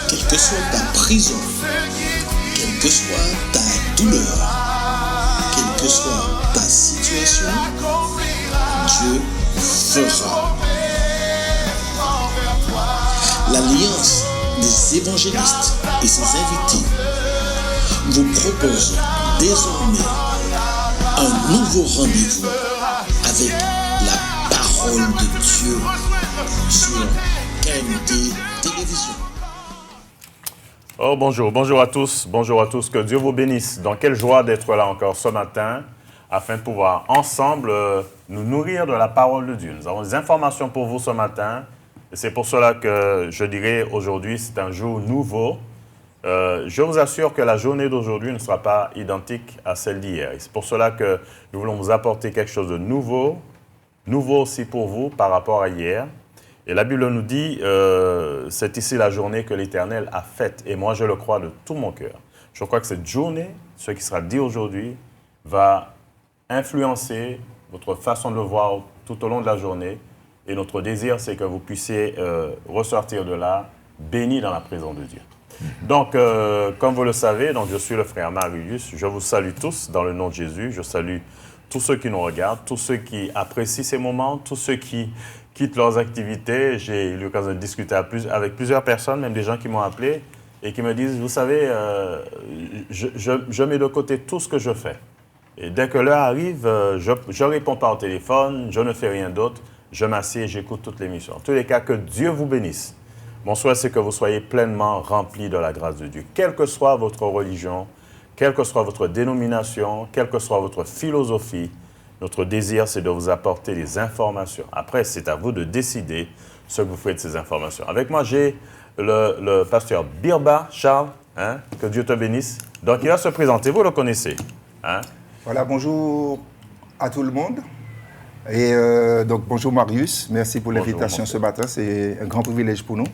Quelle que soit ta prison, quelle que soit ta douleur, quelle que soit ta situation, Dieu fera. L'Alliance des évangélistes et ses invités vous propose désormais un nouveau rendez-vous avec la parole de Dieu sur KMT Télévision. Oh, bonjour à tous, que Dieu vous bénisse. Donc, quelle joie d'être là encore ce matin afin de pouvoir ensemble nous nourrir de la parole de Dieu. Nous avons des informations pour vous ce matin et c'est pour cela que je dirais aujourd'hui, c'est un jour nouveau. Je vous assure que la journée d'aujourd'hui ne sera pas identique à celle d'hier. C'est pour cela que nous voulons vous apporter quelque chose de nouveau aussi pour vous par rapport à hier. Et la Bible nous dit, c'est ici la journée que l'Éternel a faite. Et moi, je le crois de tout mon cœur. Je crois que cette journée, ce qui sera dit aujourd'hui, va influencer votre façon de le voir tout au long de la journée. Et notre désir, c'est que vous puissiez ressortir de là bénis dans la présence de Dieu. Donc, comme vous le savez, donc je suis le frère Marius. Je vous salue tous dans le nom de Jésus. Je salue tous ceux qui nous regardent, tous ceux qui apprécient ces moments, tous ceux qui quittent leurs activités. J'ai eu l'occasion de discuter avec plusieurs personnes, même des gens qui m'ont appelé et qui me disent, vous savez, je mets de côté tout ce que je fais. Et dès que l'heure arrive, je ne réponds pas au téléphone, je ne fais rien d'autre, je m'assieds et j'écoute toute l'émission. En tous les cas, que Dieu vous bénisse. Mon souhait, c'est que vous soyez pleinement remplis de la grâce de Dieu. Quelle que soit votre religion, quelle que soit votre dénomination, quelle que soit votre philosophie, notre désir, c'est de vous apporter des informations. Après, c'est à vous de décider ce que vous faites de ces informations. Avec moi, j'ai le pasteur Birba Charles, que Dieu te bénisse. Donc, il va se présenter, vous le connaissez. Voilà, bonjour à tout le monde. Et donc, bonjour Marius, merci pour l'invitation ce matin, c'est un grand privilège pour nous.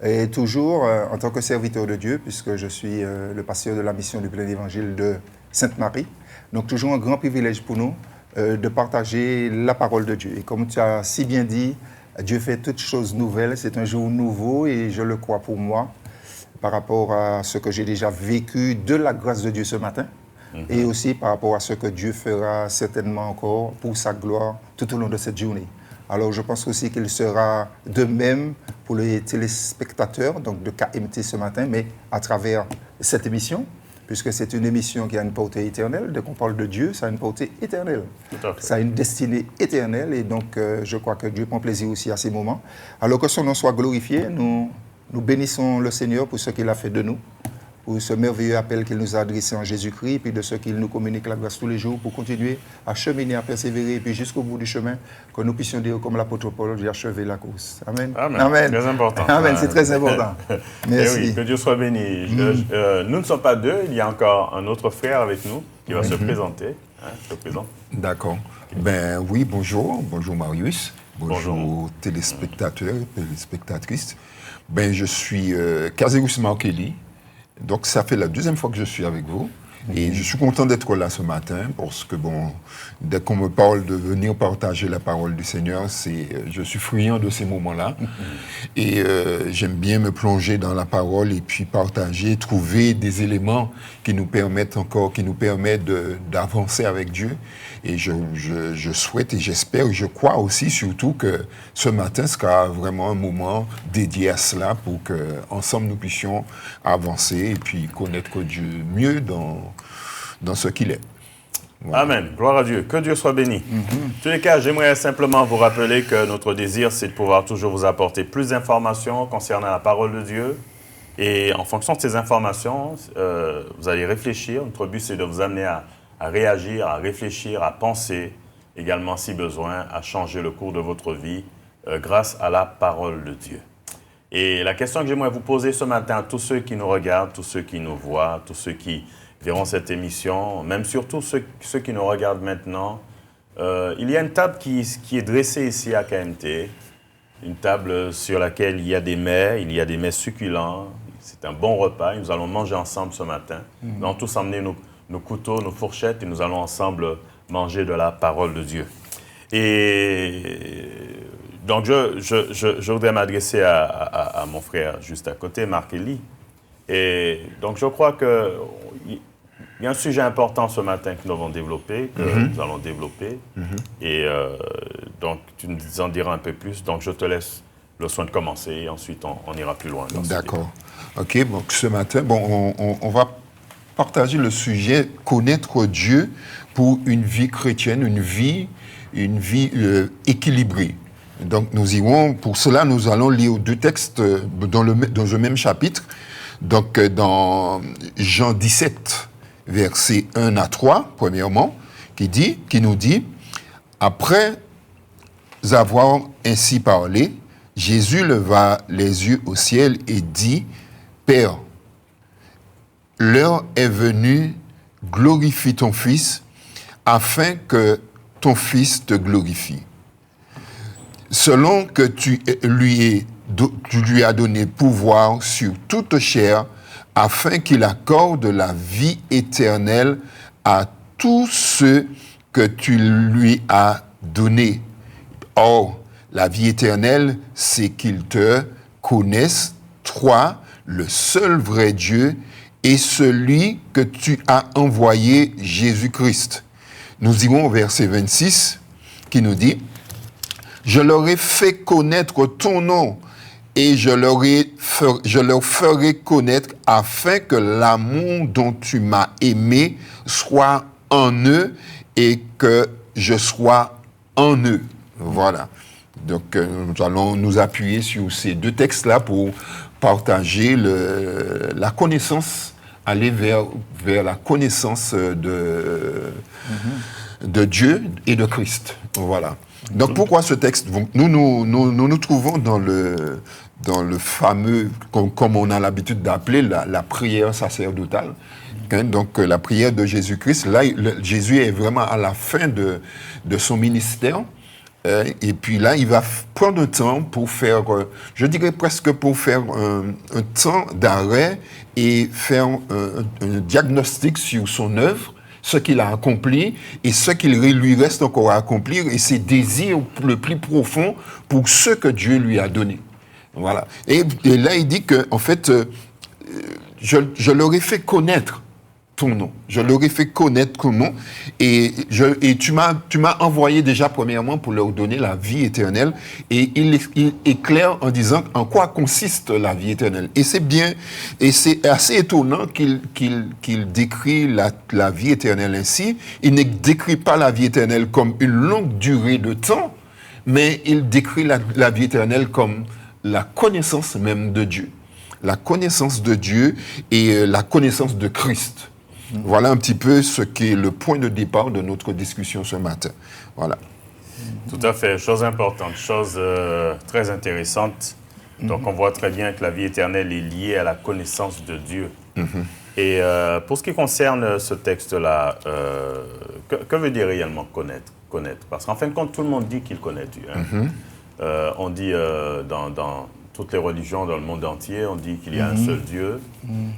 Et toujours en tant que serviteur de Dieu, puisque je suis le pasteur de la mission du plein évangile de Sainte-Marie. Donc, toujours un grand privilège pour nous de partager la parole de Dieu. Et comme tu as si bien dit, Dieu fait toutes choses nouvelles, c'est un jour nouveau et je le crois pour moi, par rapport à ce que j'ai déjà vécu de la grâce de Dieu ce matin. Et aussi par rapport à ce que Dieu fera certainement encore pour sa gloire tout au long de cette journée. Alors je pense aussi qu'il sera de même pour les téléspectateurs donc de KMT ce matin, mais à travers cette émission, puisque c'est une émission qui a une portée éternelle. Dès qu'on parle de Dieu, ça a une portée éternelle. Ça a une destinée éternelle et donc je crois que Dieu prend plaisir aussi à ces moments. Alors que son nom soit glorifié, nous bénissons le Seigneur pour ce qu'il a fait de nous, pour ce merveilleux appel qu'il nous a adressé en Jésus-Christ, puis de ce qu'il nous communique la grâce tous les jours pour continuer à cheminer, à persévérer, et puis jusqu'au bout du chemin, que nous puissions dire comme l'apôtre Paul, j'ai achevé la course. Amen. Amen. Amen. Très important. Amen, c'est très important. Merci. Et oui, que Dieu soit béni. Nous ne sommes pas deux, il y a encore un autre frère avec nous qui va se présenter. Se présente. D'accord. Ben oui, bonjour Marius. Bonjour téléspectateurs, téléspectatrices. Ben je suis Kazerus Markelly. Donc, ça fait la deuxième fois que je suis avec vous. Et je suis content d'être là ce matin parce que, dès qu'on me parle de venir partager la parole du Seigneur, je suis friand de ces moments-là. Et j'aime bien me plonger dans la parole et puis partager, trouver des éléments qui nous permettent d'avancer avec Dieu. Et je souhaite et j'espère et je crois aussi surtout que ce matin sera vraiment un moment dédié à cela pour qu'ensemble nous puissions avancer et puis connaître Dieu mieux dans ce qu'il est. Voilà. Amen. Gloire à Dieu. Que Dieu soit béni. En tous les cas, j'aimerais simplement vous rappeler que notre désir, c'est de pouvoir toujours vous apporter plus d'informations concernant la parole de Dieu. Et en fonction de ces informations, vous allez réfléchir. Notre but, c'est de vous amener à réagir, à réfléchir, à penser, également, si besoin, à changer le cours de votre vie grâce à la parole de Dieu. Et la question que j'aimerais vous poser ce matin à tous ceux qui nous regardent, tous ceux qui nous voient, tous ceux qui verront cette émission, même surtout ceux qui nous regardent maintenant, il y a une table qui est dressée ici à KMT, une table sur laquelle il y a des mets succulents, c'est un bon repas, et nous allons manger ensemble ce matin. Nous allons tous emmener nos couteaux, nos fourchettes, et nous allons ensemble manger de la parole de Dieu. Et Donc, je voudrais m'adresser à mon frère juste à côté, Marc Elie. Et donc, je crois qu'il y a un sujet important ce matin que nous allons développer, Et donc, tu nous en diras un peu plus. Donc, je te laisse le soin de commencer et ensuite, on ira plus loin. D'accord. OK, donc ce matin, on va partager le sujet « Connaître Dieu pour une vie chrétienne, une vie équilibrée ». Donc, pour cela, nous allons lire 2 textes dans le même chapitre. Donc, dans Jean 17, versets 1 à 3, premièrement, qui nous dit « Après avoir ainsi parlé, Jésus leva les yeux au ciel et dit « Père, l'heure est venue, glorifie ton Fils, afin que ton Fils te glorifie. Selon que tu lui as donné pouvoir sur toute chair, afin qu'il accorde la vie éternelle à tous ceux que tu lui as donnés. Or, la vie éternelle, c'est qu'ils te connaissent, toi, le seul vrai Dieu, et celui que tu as envoyé, Jésus-Christ. » Nous irons au verset 26, qui nous dit « Je leur ai fait connaître ton nom, et je leur ferai connaître afin que l'amour dont tu m'as aimé soit en eux et que je sois en eux. » Voilà. Donc, nous allons nous appuyer sur ces 2 textes-là pour partager la connaissance, aller vers la connaissance de Dieu et de Christ. Voilà. Donc, pourquoi ce texte? Nous nous trouvons dans le fameux, comme on a l'habitude d'appeler, la prière sacerdotale. Donc, la prière de Jésus-Christ. Là, Jésus est vraiment à la fin de son ministère. Et puis là, il va prendre un temps pour faire, je dirais presque pour faire un temps d'arrêt et faire un diagnostic sur son œuvre, ce qu'il a accompli et ce qu'il lui reste encore à accomplir et ses désirs le plus profond pour ce que Dieu lui a donné. Voilà. Et là, il dit que, en fait, je leur ai fait connaître ton nom. Je leur ai fait connaître ton nom et tu m'as envoyé déjà premièrement pour leur donner la vie éternelle et il éclaire en disant en quoi consiste la vie éternelle. Et c'est bien, et c'est assez étonnant qu'il décrit la vie éternelle ainsi. Il ne décrit pas la vie éternelle comme une longue durée de temps, mais il décrit la vie éternelle comme la connaissance même de Dieu. La connaissance de Dieu et la connaissance de Christ. Voilà un petit peu ce qui est le point de départ de notre discussion ce matin. Voilà. Tout à fait. Chose importante, chose très intéressante. Donc, on voit très bien que la vie éternelle est liée à la connaissance de Dieu. Et pour ce qui concerne ce texte-là, que veut dire réellement connaître? Parce qu'en fin de compte, tout le monde dit qu'il connaît Dieu. On dit dans toutes les religions dans le monde entier, on dit qu'il y a un seul Dieu.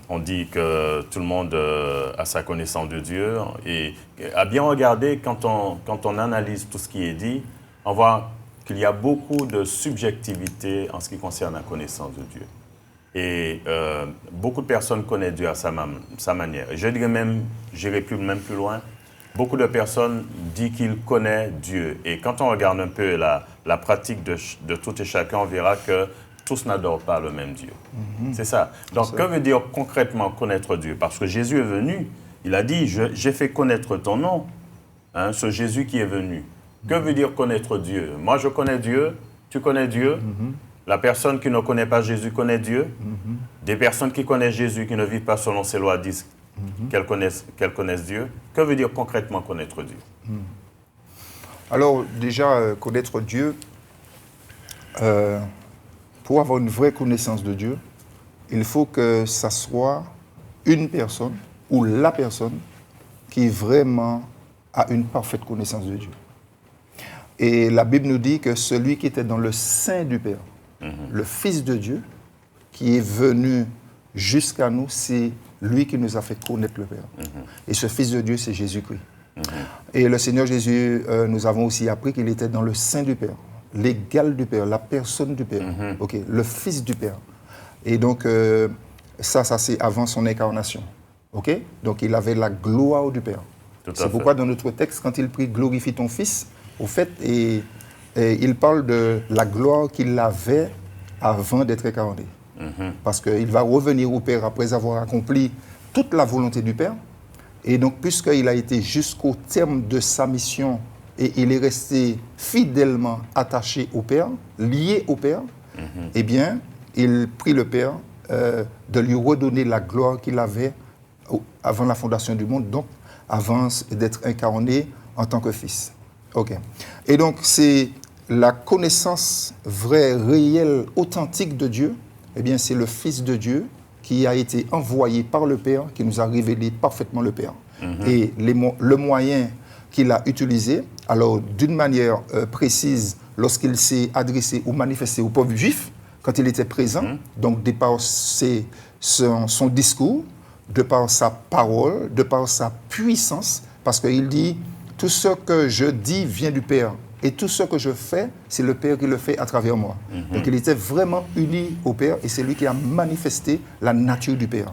On dit que tout le monde a sa connaissance de Dieu. Et à bien regarder, quand on analyse tout ce qui est dit, on voit qu'il y a beaucoup de subjectivité en ce qui concerne la connaissance de Dieu. Et beaucoup de personnes connaissent Dieu à sa manière. Et je dirais même, j'irai même plus loin, beaucoup de personnes disent qu'ils connaissent Dieu. Et quand on regarde un peu la pratique de tout et chacun, on verra que tous n'adorent pas le même Dieu. C'est ça. Donc, que veut dire concrètement connaître Dieu? Parce que Jésus est venu, il a dit, j'ai fait connaître ton nom, ce Jésus qui est venu. Que veut dire connaître Dieu? Moi, je connais Dieu, tu connais Dieu. La personne qui ne connaît pas Jésus connaît Dieu. Des personnes qui connaissent Jésus, qui ne vivent pas selon ses lois, disent qu'elles connaissent Dieu. Que veut dire concrètement connaître Dieu? Alors, déjà, connaître Dieu... pour avoir une vraie connaissance de Dieu, il faut que ça soit une personne ou la personne qui vraiment a une parfaite connaissance de Dieu. Et la Bible nous dit que celui qui était dans le sein du Père, le Fils de Dieu, qui est venu jusqu'à nous, c'est lui qui nous a fait connaître le Père. Et ce Fils de Dieu, c'est Jésus-Christ. Et le Seigneur Jésus, nous avons aussi appris qu'il était dans le sein du Père. l'égal du Père, la personne du Père, ok, le Fils du Père. Et donc, ça c'est avant son incarnation. Ok? Donc, il avait la gloire du Père. C'est pourquoi dans notre texte, quand il prie « Glorifie ton Fils », au fait, et il parle de la gloire qu'il avait avant d'être incarné. Parce qu'il va revenir au Père après avoir accompli toute la volonté du Père. Et donc, puisqu'il a été jusqu'au terme de sa mission et il est resté fidèlement attaché au Père, lié au Père, eh bien, il prie le Père de lui redonner la gloire qu'il avait avant la fondation du monde, donc avant d'être incarné en tant que Fils. Ok. Et donc, c'est la connaissance vraie, réelle, authentique de Dieu. Eh bien, c'est le Fils de Dieu qui a été envoyé par le Père, qui nous a révélé parfaitement le Père. Et le moyen qu'il a utilisé, alors d'une manière précise, lorsqu'il s'est adressé ou manifesté au peuple juif, quand il était présent, donc de par son discours, de par sa parole, de par sa puissance, parce qu'il dit « Tout ce que je dis vient du Père, et tout ce que je fais, c'est le Père qui le fait à travers moi. » Donc il était vraiment uni au Père, et c'est lui qui a manifesté la nature du Père.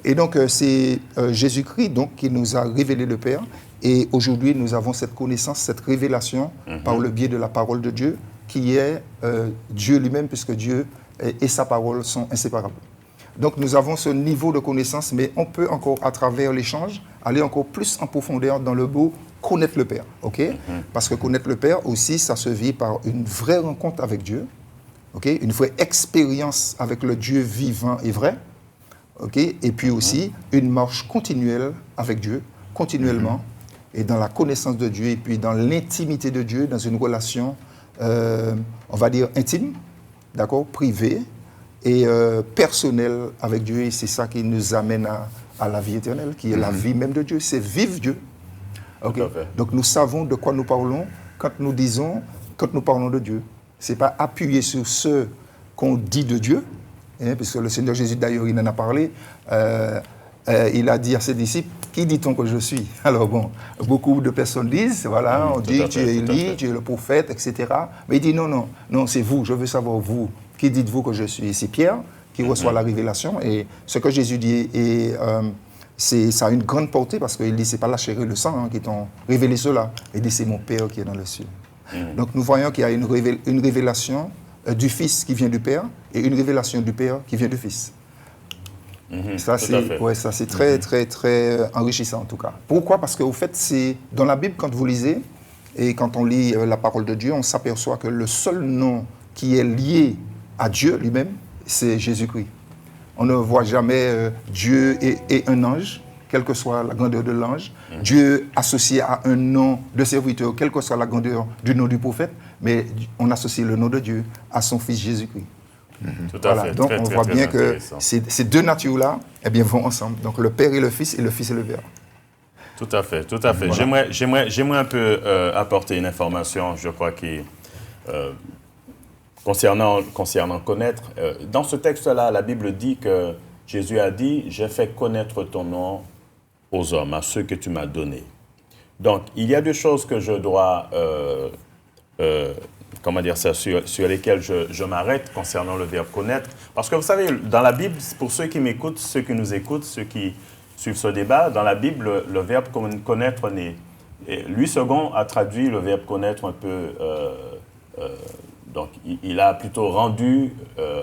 Et donc c'est Jésus-Christ donc, qui nous a révélé le Père, et aujourd'hui nous avons cette connaissance, cette révélation par le biais de la parole de Dieu, qui est Dieu lui-même, puisque Dieu et sa parole sont inséparables. Donc nous avons ce niveau de connaissance, mais on peut encore, à travers l'échange, aller encore plus en profondeur dans le mot connaître le Père. Okay? Parce que connaître le Père aussi, ça se vit par une vraie rencontre avec Dieu, okay? Une vraie expérience avec le Dieu vivant et vrai, okay? Et puis aussi une marche continuelle avec Dieu, continuellement, et dans la connaissance de Dieu, et puis dans l'intimité de Dieu, dans une relation, on va dire intime, d'accord, privée, et personnel avec Dieu, et c'est ça qui nous amène à la vie éternelle, qui est la vie même de Dieu, c'est vivre Dieu. Okay? Donc nous savons de quoi nous parlons quand nous parlons de Dieu. Ce n'est pas appuyer sur ce qu'on dit de Dieu, hein, puisque le Seigneur Jésus d'ailleurs il en a parlé, il a dit à ses disciples, qui dit-on que je suis? Alors bon, beaucoup de personnes disent, voilà, on dit tu es Élie, tu es le prophète, etc. Mais il dit non, c'est vous, je veux savoir vous. Qui dites-vous que je suis? Et c'est Pierre qui reçoit la révélation. Et ce que Jésus dit, ça a une grande portée parce qu'il dit, ce n'est pas la chair et le sang qui t'ont révélé cela. Il dit, c'est mon Père qui est dans le ciel. Donc nous voyons qu'il y a une révélation du Fils qui vient du Père et une révélation du Père qui vient du Fils. Ça, c'est très, très, très enrichissant en tout cas. Pourquoi? Parce qu'au fait, c'est dans la Bible, quand vous lisez et quand on lit la parole de Dieu, on s'aperçoit que le seul nom qui est lié à Dieu lui-même, c'est Jésus-Christ. On ne voit jamais Dieu et un ange, quelle que soit la grandeur de l'ange. Dieu associé à un nom de serviteur, quelle que soit la grandeur du nom du prophète, mais on associe le nom de Dieu à son Fils Jésus-Christ. Tout à fait. Donc on voit bien que ces deux natures-là vont ensemble. Donc le Père et le Fils et le Père. Tout à fait, tout à fait. Voilà. J'aimerais un peu apporter une information, je crois, qui... Concernant connaître, dans ce texte-là, la Bible dit que Jésus a dit « J'ai fait connaître ton nom aux hommes, à ceux que tu m'as donnés ». Donc, il y a deux choses que je dois, sur lesquelles je m'arrête concernant le verbe « connaître ». Parce que vous savez, dans la Bible, pour ceux qui m'écoutent, ceux qui nous écoutent, ceux qui suivent ce débat, dans la Bible, le verbe « connaître » Louis II a traduit le verbe « connaître » un peu... Donc, il a plutôt rendu,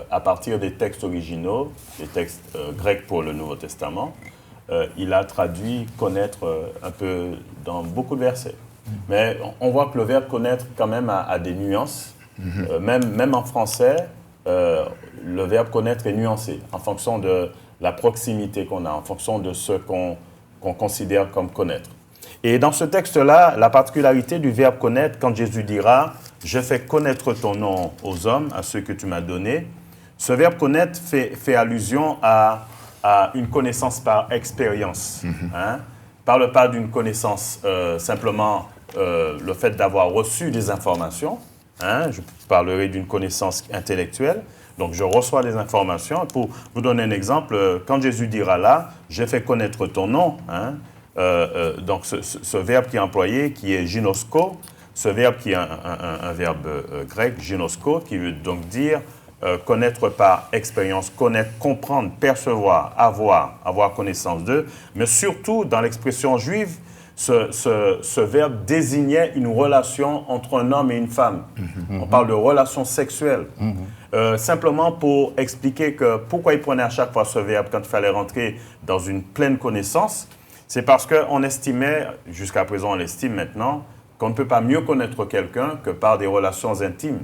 à partir des textes originaux, des textes grecs pour le Nouveau Testament, il a traduit « connaître » un peu dans beaucoup de versets. Mais on voit que le verbe « connaître » quand même a des nuances. Même en français, le verbe « connaître » est nuancé en fonction de la proximité qu'on a, en fonction de ce qu'on considère comme connaître. Et dans ce texte-là, la particularité du verbe « connaître », quand Jésus dira « Je fais connaître ton nom aux hommes, à ceux que tu m'as donnés », ce verbe « connaître » fait allusion à une connaissance par expérience. Parle pas d'une connaissance simplement le fait d'avoir reçu des informations. Je parlerai d'une connaissance intellectuelle. Donc, je reçois des informations. Pour vous donner un exemple, quand Jésus dira là « Je fais connaître ton nom », donc ce verbe qui est employé, qui est « ginosko », ce verbe qui est un verbe grec, ginosko, qui veut donc dire connaître par expérience, connaître, comprendre, percevoir, avoir connaissance d'eux. Mais surtout, dans l'expression juive, ce verbe désignait une relation entre un homme et une femme. On parle de relation sexuelle. Simplement pour expliquer que pourquoi il prenait à chaque fois ce verbe quand il fallait rentrer dans une pleine connaissance, c'est parce qu'on estimait, jusqu'à présent on l'estime maintenant, qu'on ne peut pas mieux connaître quelqu'un que par des relations intimes.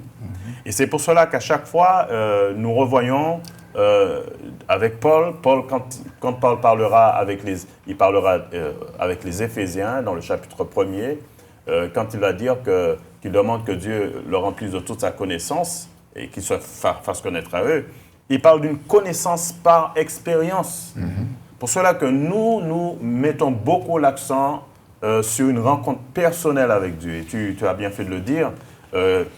Et c'est pour cela qu'à chaque fois, nous revoyons avec Paul, quand Paul parlera avec les Éphésiens dans le chapitre 1er, quand il va dire qu'il demande que Dieu le remplisse de toute sa connaissance et qu'il se fasse connaître à eux, il parle d'une connaissance par expérience. Pour cela que nous mettons beaucoup l'accent sur une rencontre personnelle avec Dieu. Et tu as bien fait de le dire.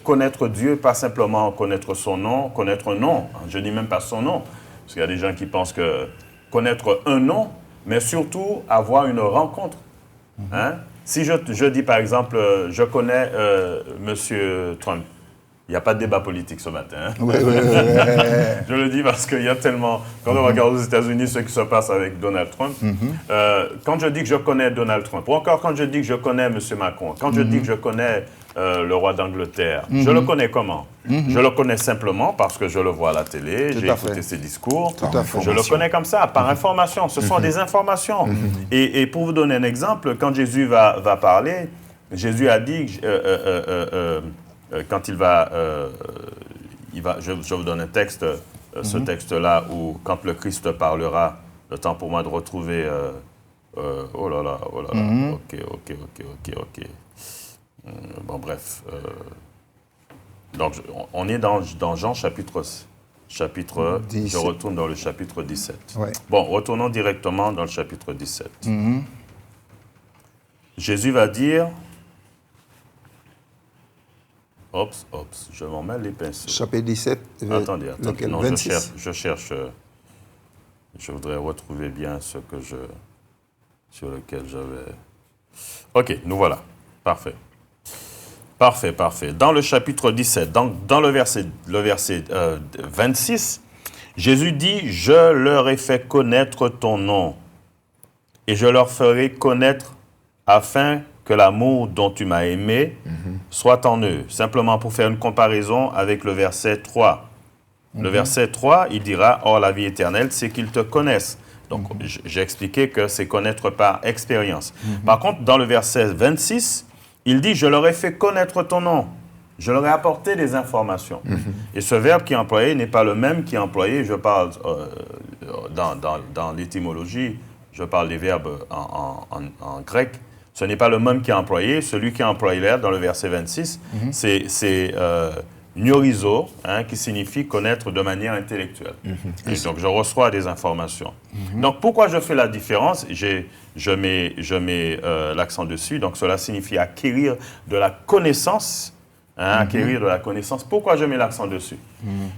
Connaître Dieu, pas simplement connaître son nom, connaître un nom. Je ne dis même pas son nom, parce qu'il y a des gens qui pensent que connaître un nom, mais surtout avoir une rencontre. Hein? Si je dis par exemple, je connais M. Trump, il n'y a pas de débat politique ce matin. Hein? Ouais. Je le dis parce qu'il y a tellement... Quand on regarde aux États-Unis ce qui se passe avec Donald Trump, quand je dis que je connais Donald Trump, ou encore quand je dis que je connais M. Macron, quand je dis que je connais le roi d'Angleterre, je le connais comment? Je le connais simplement parce que je le vois à la télé, j'ai écouté ses discours. Je le connais comme ça, par information. Ce sont des informations. Et pour vous donner un exemple, quand Jésus va parler, Jésus a dit... quand je vous donne un texte, ce texte-là, où quand le Christ parlera, le temps pour moi de retrouver... oh là là, ok. Bon, bref. Donc, on est dans Jean chapitre 17. Je retourne dans le chapitre 17. Ouais. Bon, retournons directement dans le chapitre 17. Jésus va dire... Oups, je m'en mêle les pinceaux. Chapitre 17, attendez. Non, 26. je cherche. Je voudrais retrouver bien ce que sur lequel j'avais... Ok, nous voilà. Parfait. Dans le chapitre 17, dans le verset 26, Jésus dit « Je leur ai fait connaître ton nom, et je leur ferai connaître afin que l'amour dont tu m'as aimé soit en eux. » Simplement pour faire une comparaison avec le verset 3. Le verset 3, il dira « Or, la vie éternelle, c'est qu'ils te connaissent. » Donc, j'ai expliqué que c'est connaître par expérience. Par contre, dans le verset 26, il dit « Je leur ai fait connaître ton nom. Je leur ai apporté des informations. Et ce verbe qui est employé n'est pas le même qui est employé. Je parle dans l'étymologie, je parle des verbes en grec. Ce n'est pas le même qui est employé. Celui qui est employé là, dans le verset 26, c'est gnorrizo, qui signifie connaître de manière intellectuelle. Et donc, je reçois des informations. Donc, pourquoi je fais la différence? Je mets l'accent dessus. Donc, cela signifie acquérir de la connaissance. Acquérir de la connaissance. Pourquoi je mets l'accent dessus?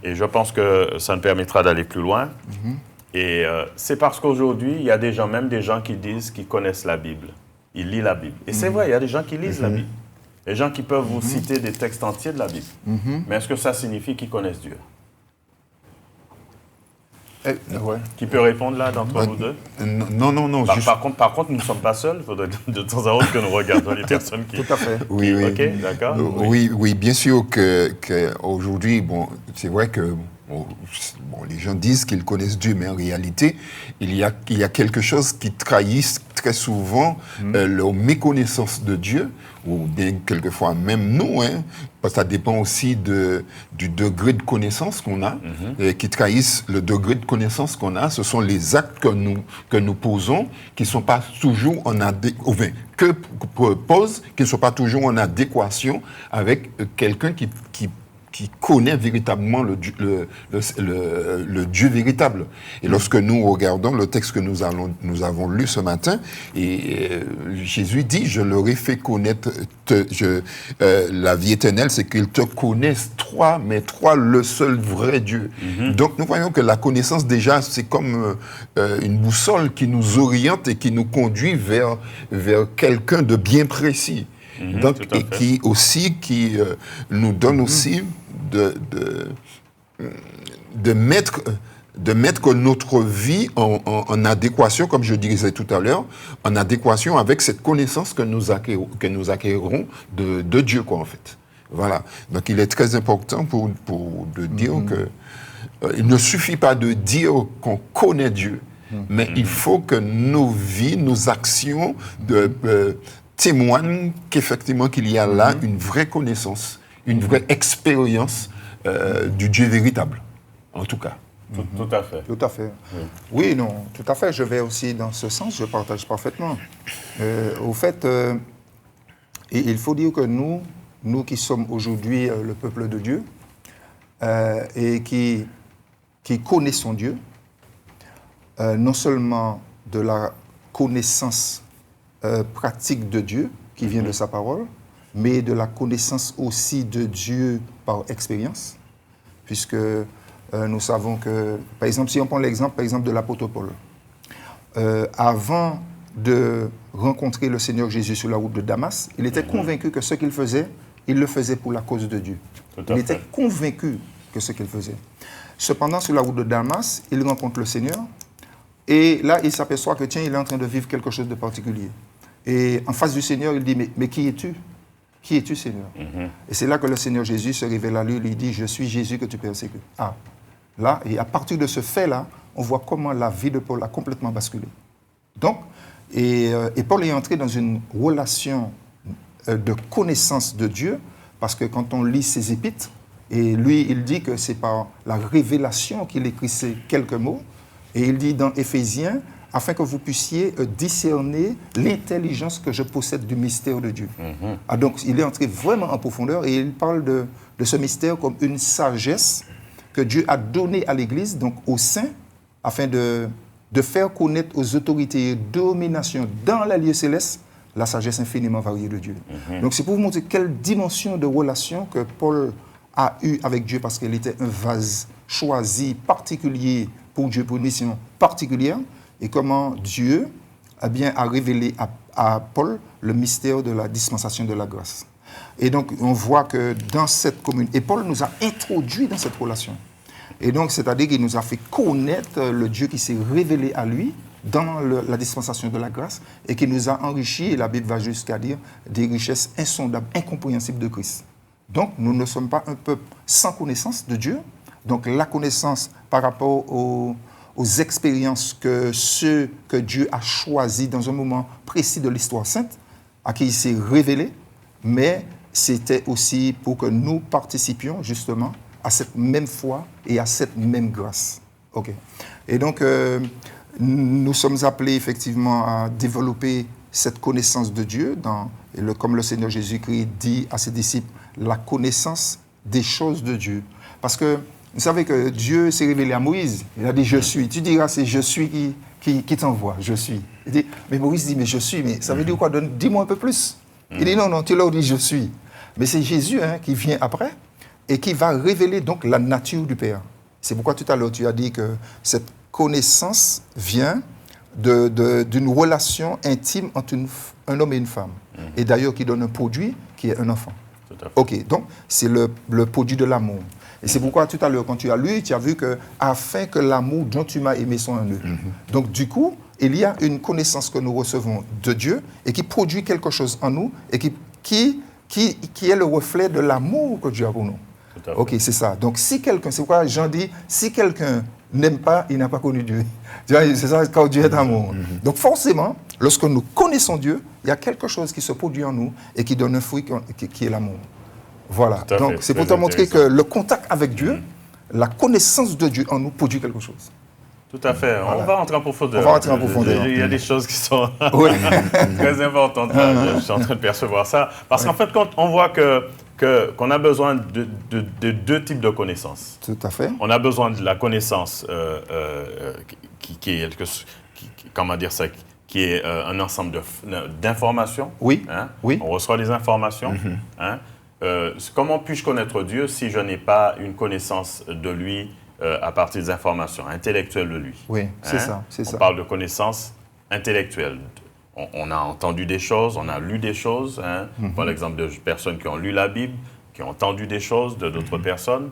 Et je pense que ça me permettra d'aller plus loin. Et c'est parce qu'aujourd'hui, il y a même des gens qui disent qu'ils connaissent la Bible. Ils lisent la Bible. Et c'est vrai, il y a des gens qui lisent la Bible. Des gens qui peuvent vous citer des textes entiers de la Bible. Mais est-ce que ça signifie qu'ils connaissent Dieu? Qui peut répondre là d'entre vous deux? Non. Par contre, nous ne sommes pas seuls. Il faudrait de temps à autre que nous regardions les personnes qui... Tout à fait. Oui. OK, d'accord. Oui, bien sûr qu'aujourd'hui, c'est vrai que les gens disent qu'ils connaissent Dieu, mais en réalité, il y a quelque chose qui trahit très souvent leur méconnaissance de Dieu, ou bien quelquefois même nous, parce que ça dépend aussi du degré de connaissance qu'on a, et qui trahissent le degré de connaissance qu'on a. Ce sont les actes que nous posons qui ne sont pas toujours qui ne sont pas toujours en adéquation avec quelqu'un qui connaît véritablement le Dieu véritable. Et lorsque nous regardons le texte que nous avons lu ce matin, Jésus dit, je leur ai fait connaître la vie éternelle, c'est qu'ils te connaissent toi, le seul vrai Dieu. Donc nous voyons que la connaissance déjà, c'est comme une boussole qui nous oriente et qui nous conduit vers quelqu'un de bien précis. Donc, et qui nous donne aussi de mettre notre vie en adéquation, comme je disais tout à l'heure, en adéquation avec cette connaissance que nous acquérons de Dieu, quoi, en fait. Voilà. Donc, il est très important de dire que il ne suffit pas de dire qu'on connaît Dieu, mais il faut que nos vies, nos actions témoignent qu'effectivement qu'il y a là une vraie connaissance, une vraie expérience du Dieu véritable, en tout cas. Tout à fait. Tout à fait. Oui, non, tout à fait. Je vais aussi dans ce sens, je partage parfaitement. Au fait, il faut dire que nous qui sommes aujourd'hui le peuple de Dieu et qui connaissons Dieu, non seulement de la connaissance pratique de Dieu qui vient de sa parole, mais de la connaissance aussi de Dieu par expérience, puisque nous savons que, par exemple, si on prend l'exemple par exemple de l'apôtre Paul, avant de rencontrer le Seigneur Jésus sur la route de Damas, il était convaincu que ce qu'il faisait, il le faisait pour la cause de Dieu. Il était convaincu que ce qu'il faisait. Cependant, sur la route de Damas, il rencontre le Seigneur et là, il s'aperçoit que, tiens, il est en train de vivre quelque chose de particulier. Et en face du Seigneur, il dit, mais qui es-tu? Qui es-tu, Seigneur? Et c'est là que le Seigneur Jésus se révèle à lui, il lui dit, je suis Jésus que tu persécutes. Ah, là, et à partir de ce fait-là, on voit comment la vie de Paul a complètement basculé. Donc, et Paul est entré dans une relation de connaissance de Dieu, parce que quand on lit ses épîtres, et lui, il dit que c'est par la révélation qu'il écrit ces quelques mots, et il dit dans Éphésiens, afin que vous puissiez discerner l'intelligence que je possède du mystère de Dieu. Ah, donc, il est entré vraiment en profondeur, et il parle de ce mystère comme une sagesse que Dieu a donnée à l'Église, donc aux saints, afin de faire connaître aux autorités et dominations dans la lieu céleste la sagesse infiniment variée de Dieu. Donc c'est pour vous montrer quelle dimension de relation que Paul a eue avec Dieu, parce qu'elle était un vase choisi, particulier pour Dieu, pour une mission particulière, et comment Dieu a révélé à Paul le mystère de la dispensation de la grâce. Et donc on voit que dans cette commune, et Paul nous a introduits dans cette relation. Et donc, c'est-à-dire qu'il nous a fait connaître le Dieu qui s'est révélé à lui dans la dispensation de la grâce et qui nous a enrichis, et la Bible va jusqu'à dire, des richesses insondables, incompréhensibles de Christ. Donc, nous ne sommes pas un peuple sans connaissance de Dieu. Donc, la connaissance par rapport aux expériences que ceux que Dieu a choisis dans un moment précis de l'histoire sainte, à qui il s'est révélé, mais c'était aussi pour que nous participions justement à cette même foi et à cette même grâce. OK. Et donc, nous sommes appelés effectivement à développer cette connaissance de Dieu, comme le Seigneur Jésus-Christ dit à ses disciples, la connaissance des choses de Dieu. Parce que vous savez que Dieu s'est révélé à Moïse. Il a dit « je suis ». Tu diras, c'est « je suis » qui t'envoie, « je suis ». Il dit, mais Moïse dit « mais je suis ». Mais ça veut dire quoi? Dis-moi un peu plus. Il dit « non, tu l'as dit, je suis ». Mais c'est Jésus qui vient après et qui va révéler donc la nature du Père. C'est pourquoi tout à l'heure tu as dit que cette connaissance vient d'une relation intime entre un homme et une femme. Et d'ailleurs qui donne un produit qui est un enfant. Ok, donc c'est le produit de l'amour. Et c'est pourquoi tout à l'heure quand tu as lu, tu as vu que afin que l'amour dont tu m'as aimé soit en eux. Donc du coup, il y a une connaissance que nous recevons de Dieu et qui produit quelque chose en nous et qui est le reflet de l'amour que Dieu a pour nous. Ok, c'est ça. Donc, si quelqu'un, c'est pourquoi Jean dit, si quelqu'un n'aime pas, il n'a pas connu Dieu. C'est ça, quand Dieu est amour. Donc, forcément, lorsque nous connaissons Dieu, il y a quelque chose qui se produit en nous et qui donne un fruit qui est l'amour. Voilà. Donc, c'est pour te montrer que le contact avec Dieu, la connaissance de Dieu en nous produit quelque chose. Tout à fait. Voilà. On va rentrer en profondeur. On va rentrer en profondeur. Il y a des choses qui sont très importantes. Je suis en train de percevoir ça. Parce qu'en fait, quand on voit qu'on a besoin de deux types de connaissances. Tout à fait. On a besoin de la connaissance qui est, comment dire ça, qui est un ensemble d'informations. Oui. Oui. On reçoit des informations. Comment puis-je connaître Dieu si je n'ai pas une connaissance de lui à partir des informations intellectuelles de lui? Oui, c'est ça. On parle de connaissances intellectuelles. on a entendu des choses, on a lu des choses. Hein. Par l'exemple de personnes qui ont lu la Bible, qui ont entendu des choses de d'autres personnes.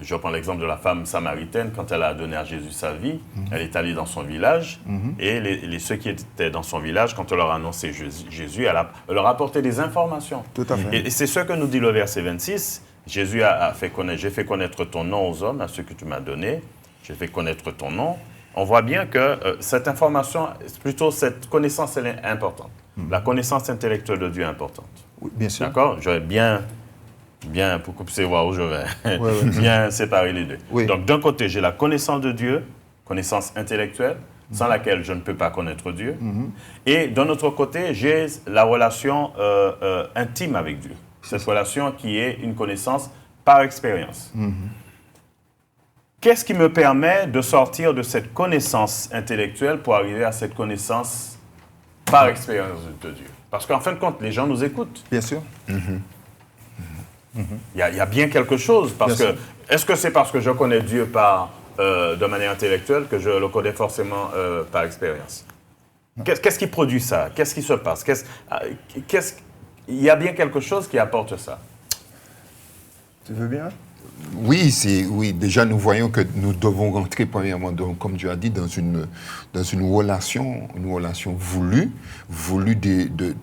Je prends l'exemple de la femme samaritaine, quand elle a donné à Jésus sa vie, elle est allée dans son village, et ceux qui étaient dans son village, quand on leur a annoncé Jésus, elle leur a apporté des informations. Tout à fait. Et c'est ce que nous dit le verset 26. Jésus a fait connaître, j'ai fait connaître ton nom aux hommes, à ceux que tu m'as donnés, j'ai fait connaître ton nom. On voit bien que cette information, plutôt cette connaissance, elle est importante. La connaissance intellectuelle de Dieu est importante. Oui, bien sûr. D'accord? Je vais bien, pour que vous puissiez voir où je vais, bien séparer les deux. Oui. Donc, d'un côté, j'ai la connaissance de Dieu, connaissance intellectuelle, sans laquelle je ne peux pas connaître Dieu. Et d'un autre côté, j'ai la relation intime avec Dieu. Cette relation qui est une connaissance par expérience. Qu'est-ce qui me permet de sortir de cette connaissance intellectuelle pour arriver à cette connaissance par expérience de Dieu? Parce qu'en fin de compte, les gens nous écoutent. Bien sûr. Il y a bien quelque chose. Est-ce que c'est parce que je connais Dieu de manière intellectuelle que je le connais forcément par expérience? Qu'est-ce qui produit ça? Qu'est-ce qui se passe? Il y a bien quelque chose qui apporte ça. Tu veux bien? Oui, déjà nous voyons que nous devons rentrer premièrement, comme tu as dit, dans une relation voulue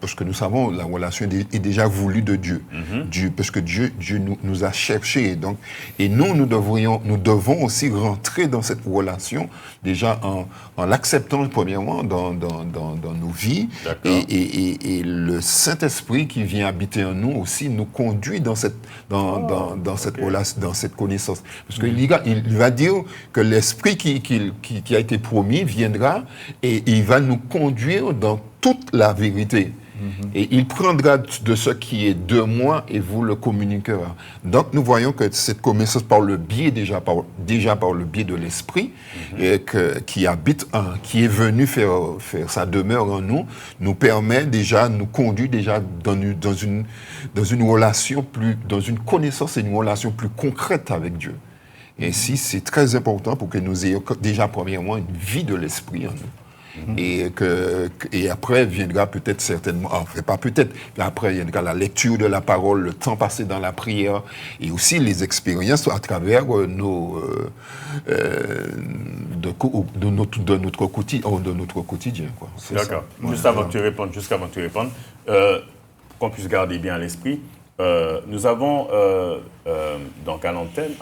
parce que nous savons la relation est déjà voulue de Dieu. Parce que Dieu nous a cherchés. Et nous devons aussi rentrer dans cette relation déjà en l'acceptant premièrement dans nos vies. Et le Saint-Esprit qui vient habiter en nous aussi nous conduit dans cette relation, dans cette connaissance. Parce qu'il va dire que l'Esprit qui a été promis viendra et il va nous conduire dans toute la vérité. Et il prendra de ce qui est de moi et vous le communiquera. Donc nous voyons que cette connaissance par le biais, déjà par le biais de l'Esprit, qui est venu faire sa demeure en nous, nous permet déjà, nous conduit déjà dans une relation dans une connaissance et une relation plus concrète avec Dieu. Et ainsi, c'est très important pour que nous ayons déjà premièrement une vie de l'Esprit en nous. Et après viendra peut-être certainement, après viendra la lecture de la parole, le temps passé dans la prière et aussi les expériences à travers de notre quotidien. Quoi. D'accord. Juste avant que tu répondes, pour qu'on puisse garder bien à l'esprit, nous avons donc à l'antenne,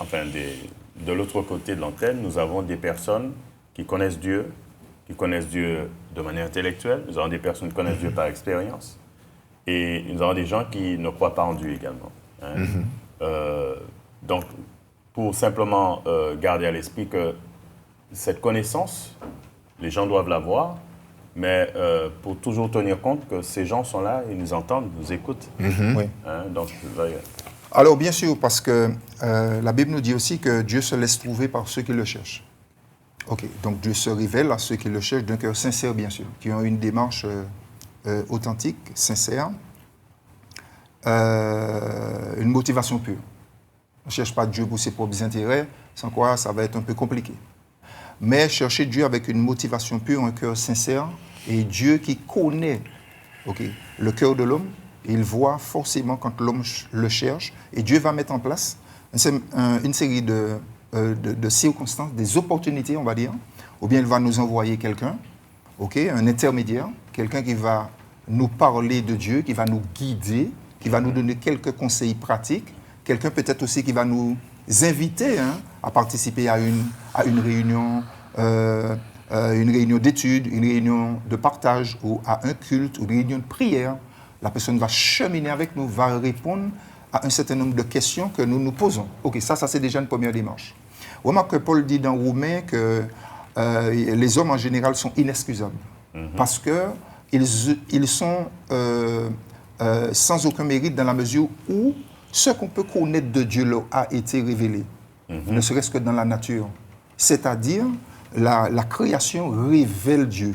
de l'autre côté de l'antenne, nous avons des personnes qui connaissent Dieu de manière intellectuelle. Nous avons des personnes qui connaissent Dieu par expérience. Et nous avons des gens qui ne croient pas en Dieu également. Donc, pour simplement garder à l'esprit que cette connaissance, les gens doivent l'avoir, mais pour toujours tenir compte que ces gens sont là, ils nous entendent, nous écoutent. Oui. Donc, alors, bien sûr, parce que la Bible nous dit aussi que Dieu se laisse trouver par ceux qui le cherchent. Ok, donc Dieu se révèle à ceux qui le cherchent d'un cœur sincère, bien sûr, qui ont une démarche authentique, sincère, une motivation pure. On ne cherche pas Dieu pour ses propres intérêts, sans quoi ça va être un peu compliqué. Mais chercher Dieu avec une motivation pure, un cœur sincère, et Dieu qui connaît le cœur de l'homme, il voit forcément quand l'homme le cherche, et Dieu va mettre en place une série de circonstances, des opportunités, on va dire, ou bien il va nous envoyer quelqu'un, un intermédiaire, quelqu'un qui va nous parler de Dieu, qui va nous guider, qui va nous donner quelques conseils pratiques, quelqu'un peut-être aussi qui va nous inviter à participer à une réunion d'études, une réunion de partage, ou à un culte, ou une réunion de prière. La personne va cheminer avec nous, va répondre à un certain nombre de questions que nous nous posons. Ok, ça c'est déjà une première démarche. Remarque que Paul dit dans Romains que les hommes en général sont inexcusables parce qu'ils sont sans aucun mérite dans la mesure où ce qu'on peut connaître de Dieu leur a été révélé, ne serait-ce que dans la nature. C'est-à-dire, la création révèle Dieu.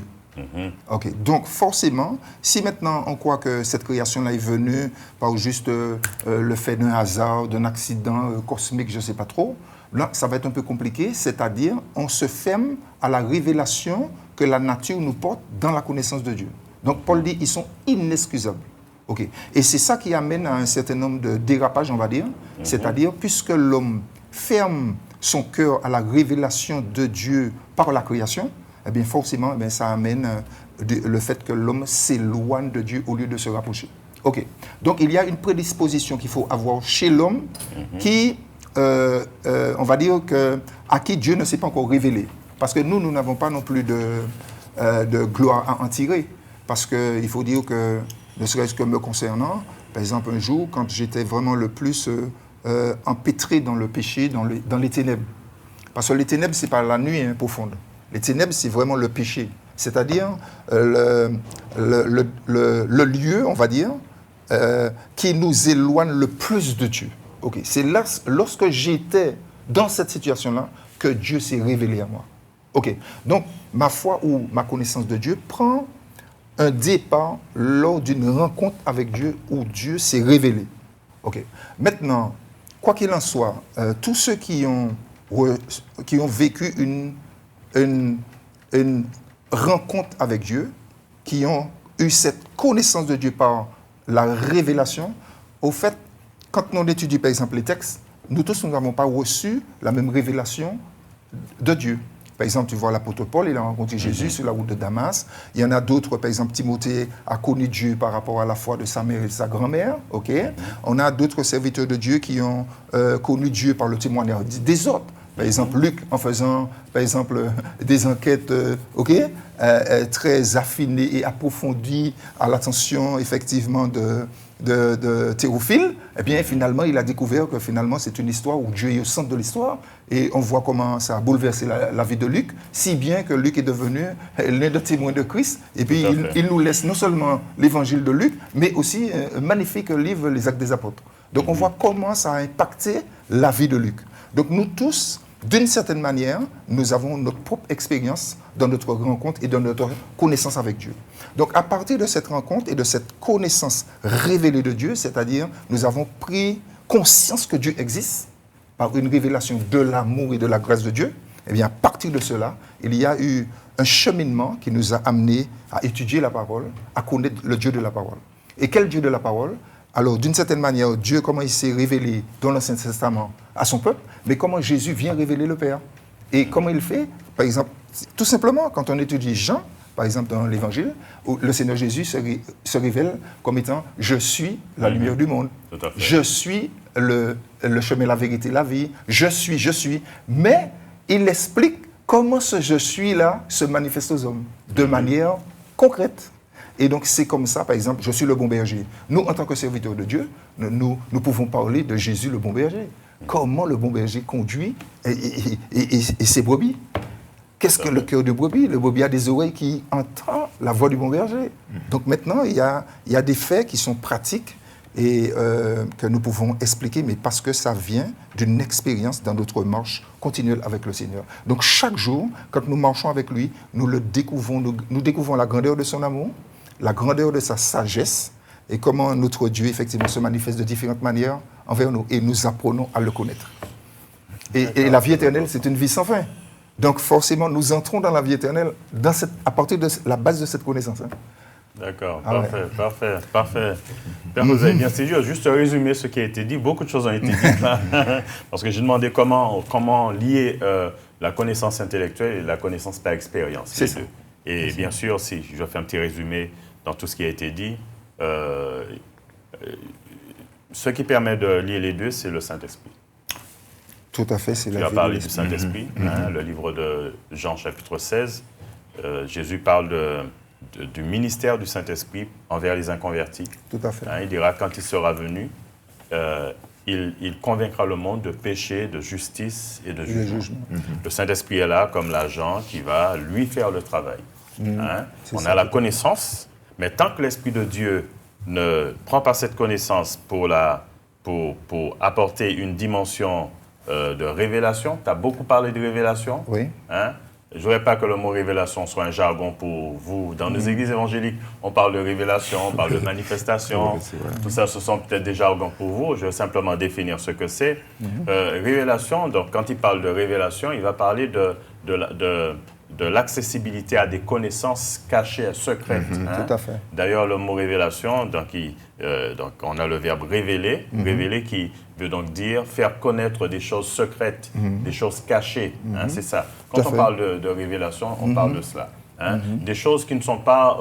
Ok, donc forcément, si maintenant on croit que cette création-là est venue par juste le fait d'un hasard, d'un accident cosmique, je ne sais pas trop, là, ça va être un peu compliqué, c'est-à-dire on se ferme à la révélation que la nature nous porte dans la connaissance de Dieu. Donc Paul dit, ils sont inexcusables. Okay. Et c'est ça qui amène à un certain nombre de dérapages, on va dire. C'est-à-dire, puisque l'homme ferme son cœur à la révélation de Dieu par la création, eh bien forcément, ça amène le fait que l'homme s'éloigne de Dieu au lieu de se rapprocher. Ok. Donc il y a une prédisposition qu'il faut avoir chez l'homme qui, on va dire, à qui Dieu ne s'est pas encore révélé. Parce que nous n'avons pas non plus de gloire à en tirer. Parce qu'il faut dire que, ne serait-ce que me concernant, par exemple, un jour, quand j'étais vraiment le plus empêtré dans le péché, dans les ténèbres. Parce que les ténèbres, ce n'est pas la nuit profonde. Les ténèbres, c'est vraiment le péché. C'est-à-dire le lieu, on va dire, qui nous éloigne le plus de Dieu. Okay. C'est là, lorsque j'étais dans cette situation-là, que Dieu s'est révélé à moi. Okay. Donc, ma foi ou ma connaissance de Dieu prend un départ lors d'une rencontre avec Dieu où Dieu s'est révélé. Okay. Maintenant, quoi qu'il en soit, tous ceux qui ont vécu une rencontre avec Dieu, qui ont eu cette connaissance de Dieu par la révélation, au fait, quand on étudie par exemple les textes, nous tous, nous n'avons pas reçu la même révélation de Dieu. Par exemple, tu vois l'apôtre Paul, il a rencontré Jésus sur la route de Damas. Il y en a d'autres, par exemple, Timothée a connu Dieu par rapport à la foi de sa mère et de sa grand-mère. Okay? On a d'autres serviteurs de Dieu qui ont connu Dieu par le témoignage des autres. Par exemple, Luc, en faisant, par exemple, des enquêtes très affinées et approfondies à l'attention, effectivement, de Théophile, eh bien, finalement, il a découvert que finalement, c'est une histoire où Dieu est au centre de l'histoire. Et on voit comment ça a bouleversé la vie de Luc, si bien que Luc est devenu l'un des témoins de Christ. Et puis, il nous laisse non seulement l'évangile de Luc, mais aussi un magnifique livre, les Actes des Apôtres. Donc, on voit comment ça a impacté la vie de Luc. Donc, nous tous, d'une certaine manière, nous avons notre propre expérience dans notre rencontre et dans notre connaissance avec Dieu. Donc, à partir de cette rencontre et de cette connaissance révélée de Dieu, c'est-à-dire, nous avons pris conscience que Dieu existe par une révélation de l'amour et de la grâce de Dieu, eh bien, à partir de cela, il y a eu un cheminement qui nous a amenés à étudier la parole, à connaître le Dieu de la parole. Et quel Dieu de la parole ? Alors, d'une certaine manière, Dieu, comment il s'est révélé dans l'Ancien Testament à son peuple, mais comment Jésus vient révéler le Père. Et comment il fait ? Par exemple, tout simplement, quand on étudie Jean, par exemple dans l'Évangile, où le Seigneur Jésus se révèle comme étant « Je suis la lumière du monde. Je suis le chemin, la vérité, la vie. Je suis. » Mais il explique comment ce « je suis-là » se manifeste aux hommes de manière concrète. Et donc, c'est comme ça, par exemple, je suis le bon berger. Nous, en tant que serviteurs de Dieu, nous pouvons parler de Jésus, le bon berger. Comment le bon berger conduit et ses brebis. Qu'est-ce que le cœur de brebis ? Le brebis a des oreilles qui entendent la voix du bon berger. Donc maintenant, il y a des faits qui sont pratiques et que nous pouvons expliquer, mais parce que ça vient d'une expérience dans notre marche continuelle avec le Seigneur. Donc chaque jour, quand nous marchons avec lui, nous découvrons la grandeur de son amour, la grandeur de sa sagesse et comment notre Dieu, effectivement, se manifeste de différentes manières envers nous. Et nous apprenons à le connaître. Et la vie éternelle, c'est une vie sans fin. Donc, forcément, nous entrons dans la vie éternelle à partir de la base de cette connaissance. D'accord, parfait. Père, vous avez bien saisi. Juste résumer ce qui a été dit. Beaucoup de choses ont été dites là. Parce que j'ai demandé comment lier la connaissance intellectuelle et la connaissance par expérience. C'est ça. Et bien sûr, si je fais un petit résumé dans tout ce qui a été dit, ce qui permet de lier les deux, c'est le Saint-Esprit. Tout à fait, c'est la vie. Tu as parlé du Saint-Esprit, le livre de Jean, chapitre 16. Jésus parle du ministère du Saint-Esprit envers les inconvertis. Tout à fait. Il dira, quand il sera venu, il convaincra le monde de péché, de justice et de jugement. Le Saint-Esprit est là comme l'agent qui va lui faire le travail. On a la connaissance, mais tant que l'Esprit de Dieu ne prend pas cette connaissance pour apporter une dimension de révélation, tu as beaucoup parlé de révélation. Oui. Je ne voudrais pas que le mot révélation soit un jargon pour vous. Dans nos églises évangéliques, on parle de révélation, on parle de manifestation. Tout ça, ce sont peut-être des jargons pour vous. Je vais simplement définir ce que c'est. Révélation, donc quand il parle de révélation, il va parler de l'accessibilité à des connaissances cachées, secrètes. Tout à fait. D'ailleurs, le mot révélation, donc on a le verbe révéler, révéler qui veut donc dire faire connaître des choses secrètes, des choses cachées. C'est ça. Quand on parle de révélation, on parle de cela. Des choses qui ne sont pas,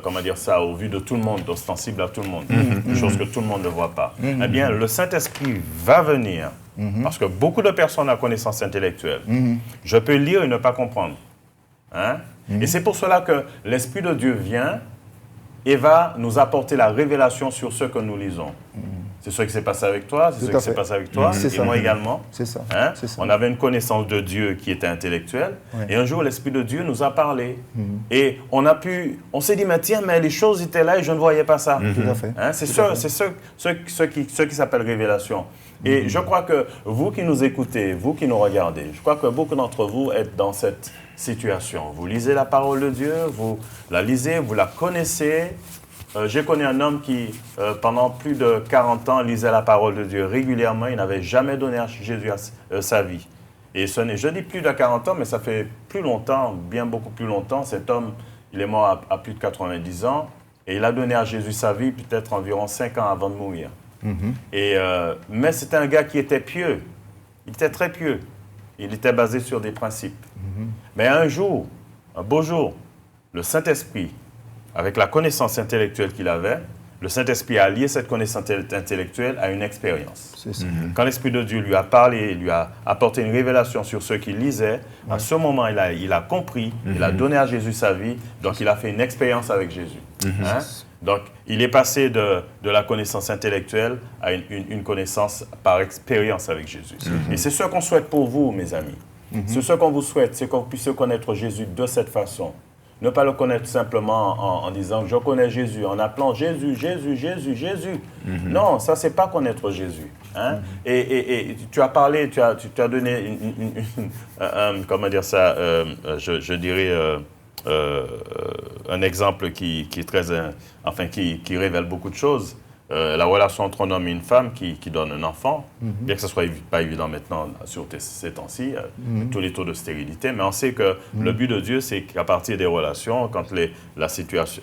comment dire ça, au vu de tout le monde, ostensibles à tout le monde. Des choses que tout le monde ne voit pas. Eh bien, le Saint-Esprit va venir, parce que beaucoup de personnes ont connaissance intellectuelle. Je peux lire et ne pas comprendre. Et c'est pour cela que l'Esprit de Dieu vient et va nous apporter la révélation sur ce que nous lisons. C'est ce qui s'est passé avec toi, c'est ce qui s'est passé avec toi, et moi également. C'est ça. On avait une connaissance de Dieu qui était intellectuelle, et un jour, l'Esprit de Dieu nous a parlé. Et on s'est dit, mais tiens, mais les choses étaient là et je ne voyais pas ça. Tout à fait. C'est ce qui s'appelle révélation. Et je crois que vous qui nous écoutez, vous qui nous regardez, je crois que beaucoup d'entre vous êtes dans cette situation. Vous lisez la parole de Dieu, vous la lisez, vous la connaissez. J'ai connu un homme qui, pendant plus de 40 ans, lisait la parole de Dieu régulièrement. Il n'avait jamais donné à Jésus sa vie. Et je dis plus de 40 ans, mais ça fait plus longtemps, bien beaucoup plus longtemps. Cet homme, il est mort à plus de 90 ans. Et il a donné à Jésus sa vie peut-être environ 5 ans avant de mourir. Mais c'était un gars qui était pieux. Il était très pieux. Il était basé sur des principes. Mais un jour, un beau jour, le Saint-Esprit, avec la connaissance intellectuelle qu'il avait, le Saint-Esprit a lié cette connaissance intellectuelle à une expérience. C'est ça. Quand l'Esprit de Dieu lui a parlé, lui a apporté une révélation sur ce qu'il lisait, à ce moment, il a compris, il a donné à Jésus sa vie, donc il a fait une expérience avec Jésus. Donc, il est passé de la connaissance intellectuelle à une connaissance par expérience avec Jésus. Et c'est ce qu'on souhaite pour vous, mes amis. C'est ce qu'on vous souhaite, c'est que vous puissiez connaître Jésus de cette façon. Ne pas le connaître simplement en disant « je connais Jésus », en appelant Jésus, Jésus, Jésus, Jésus. Non, ça, c'est pas connaître Jésus. Et tu as parlé, tu as donné comment dire ça, je dirais un exemple qui est très, qui révèle beaucoup de choses. La relation entre un homme et une femme qui donne un enfant, bien que ce ne soit pas évident maintenant sur ces temps-ci, tous les taux de stérilité, mais on sait que le but de Dieu, c'est qu'à partir des relations, quand la situation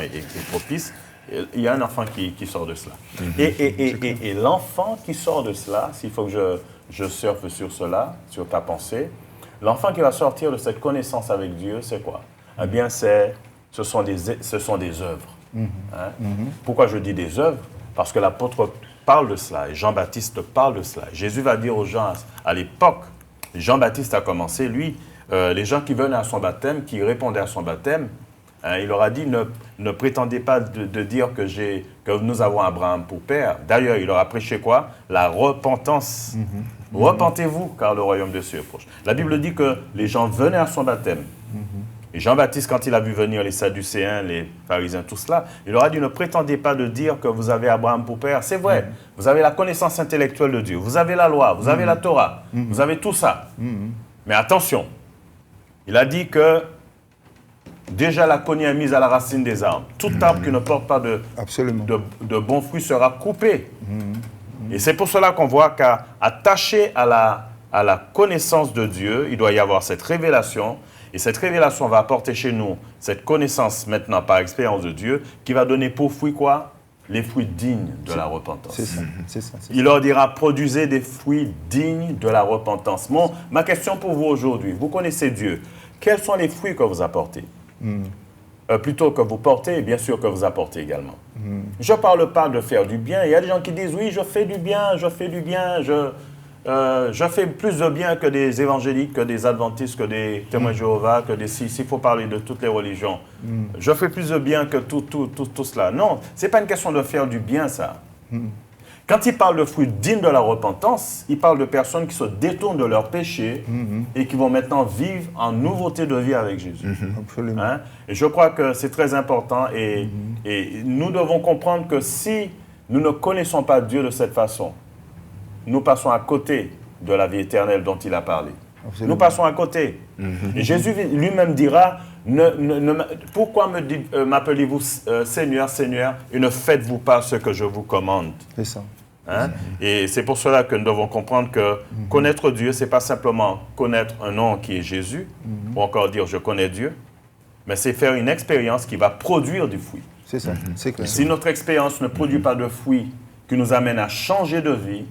est propice, il y a un enfant qui sort de cela. Et l'enfant qui sort de cela, s'il faut que je surfe sur cela, sur ta pensée, l'enfant qui va sortir de cette connaissance avec Dieu, c'est quoi? Eh bien, ce sont des œuvres. Pourquoi je dis des œuvres? Parce que l'apôtre parle de cela et Jean-Baptiste parle de cela. Jésus va dire aux gens à l'époque, Jean-Baptiste a commencé, lui, les gens qui venaient à son baptême, qui répondaient à son baptême, il leur a dit ne prétendez pas de dire que nous avons Abraham pour père. D'ailleurs, il leur a prêché quoi? La repentance. Repentez-vous, car le royaume de Dieu est proche. La Bible dit que les gens venaient à son baptême. Et Jean-Baptiste, quand il a vu venir les Sadducéens, les pharisiens, tout cela, il leur a dit, ne prétendez pas de dire que vous avez Abraham pour père. C'est vrai, vous avez la connaissance intellectuelle de Dieu, vous avez la loi, vous avez la Torah, vous avez tout ça. Mais attention, il a dit que déjà la cognée est mise à la racine des arbres. Tout arbre qui ne porte pas de bons fruits sera coupé. Et c'est pour cela qu'on voit qu'attaché à la connaissance de Dieu, il doit y avoir cette révélation. Et cette révélation va apporter chez nous cette connaissance maintenant par expérience de Dieu qui va donner pour fruit quoi? Les fruits dignes de la repentance. C'est ça. Il leur dira, produisez des fruits dignes de la repentance. Ma question pour vous aujourd'hui, vous connaissez Dieu. Quels sont les fruits que vous apportez? Plutôt que vous portez, et bien sûr que vous apportez également. Je ne parle pas de faire du bien. Il y a des gens qui disent, oui, je fais du bien, je fais plus de bien que des évangéliques, que des adventistes, que des témoins de Jéhovah, s'il faut parler de toutes les religions. Je fais plus de bien que tout cela. Non, ce n'est pas une question de faire du bien, ça. Quand il parle de fruits dignes de la repentance, il parle de personnes qui se détournent de leurs péchés et qui vont maintenant vivre en nouveauté de vie avec Jésus. Absolument. Et je crois que c'est très important et nous devons comprendre que si nous ne connaissons pas Dieu de cette façon, nous passons à côté de la vie éternelle dont il a parlé. Absolument. Nous passons à côté. Et Jésus lui-même dira, pourquoi m'appelez-vous Seigneur, Seigneur, et ne faites-vous pas ce que je vous commande? C'est ça. Hein? Et c'est pour cela que nous devons comprendre que connaître Dieu, ce n'est pas simplement connaître un nom qui est Jésus, ou encore dire je connais Dieu, mais c'est faire une expérience qui va produire du fruit. C'est ça, c'est clair. Si notre expérience ne produit pas de fruits qui nous amènent à changer de vie,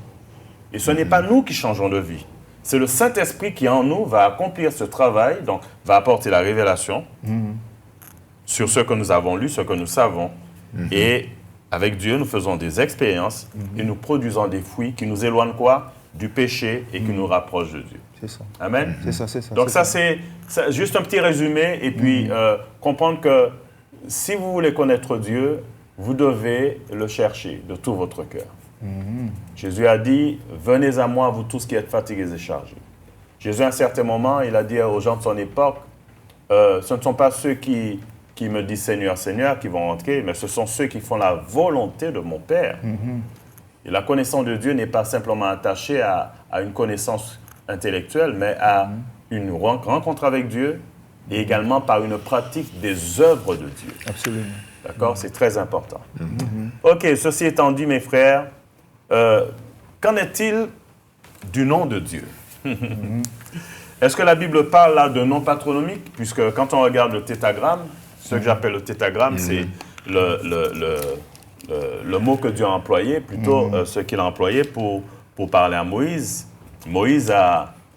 et ce n'est pas nous qui changeons de vie, c'est le Saint-Esprit qui en nous va accomplir ce travail, donc va apporter la révélation sur ce que nous avons lu, ce que nous savons, et avec Dieu, nous faisons des expériences et nous produisons des fruits qui nous éloignent quoi? Du péché et qui nous rapprochent de Dieu. C'est ça. Amen? C'est ça, c'est ça. Donc ça, c'est juste un petit résumé et puis comprendre que si vous voulez connaître Dieu, vous devez le chercher de tout votre cœur. Jésus a dit, venez à moi, vous tous qui êtes fatigués et chargés. Jésus, à un certain moment, il a dit aux gens de son époque, ce ne sont pas ceux qui me disent Seigneur, Seigneur qui vont entrer, mais ce sont ceux qui font la volonté de mon Père. Et la connaissance de Dieu n'est pas simplement attachée à une connaissance intellectuelle, mais à une rencontre avec Dieu et également par une pratique des œuvres de Dieu. Absolument. D'accord? C'est très important. OK, ceci étant dit, mes frères, qu'en est-il du nom de Dieu? Est-ce que la Bible parle là de nom patronymique? Puisque quand on regarde le tétragramme, ce que j'appelle le tétragramme, c'est le mot que Dieu a employé, plutôt ce qu'il a employé pour parler à Moïse. Moïse,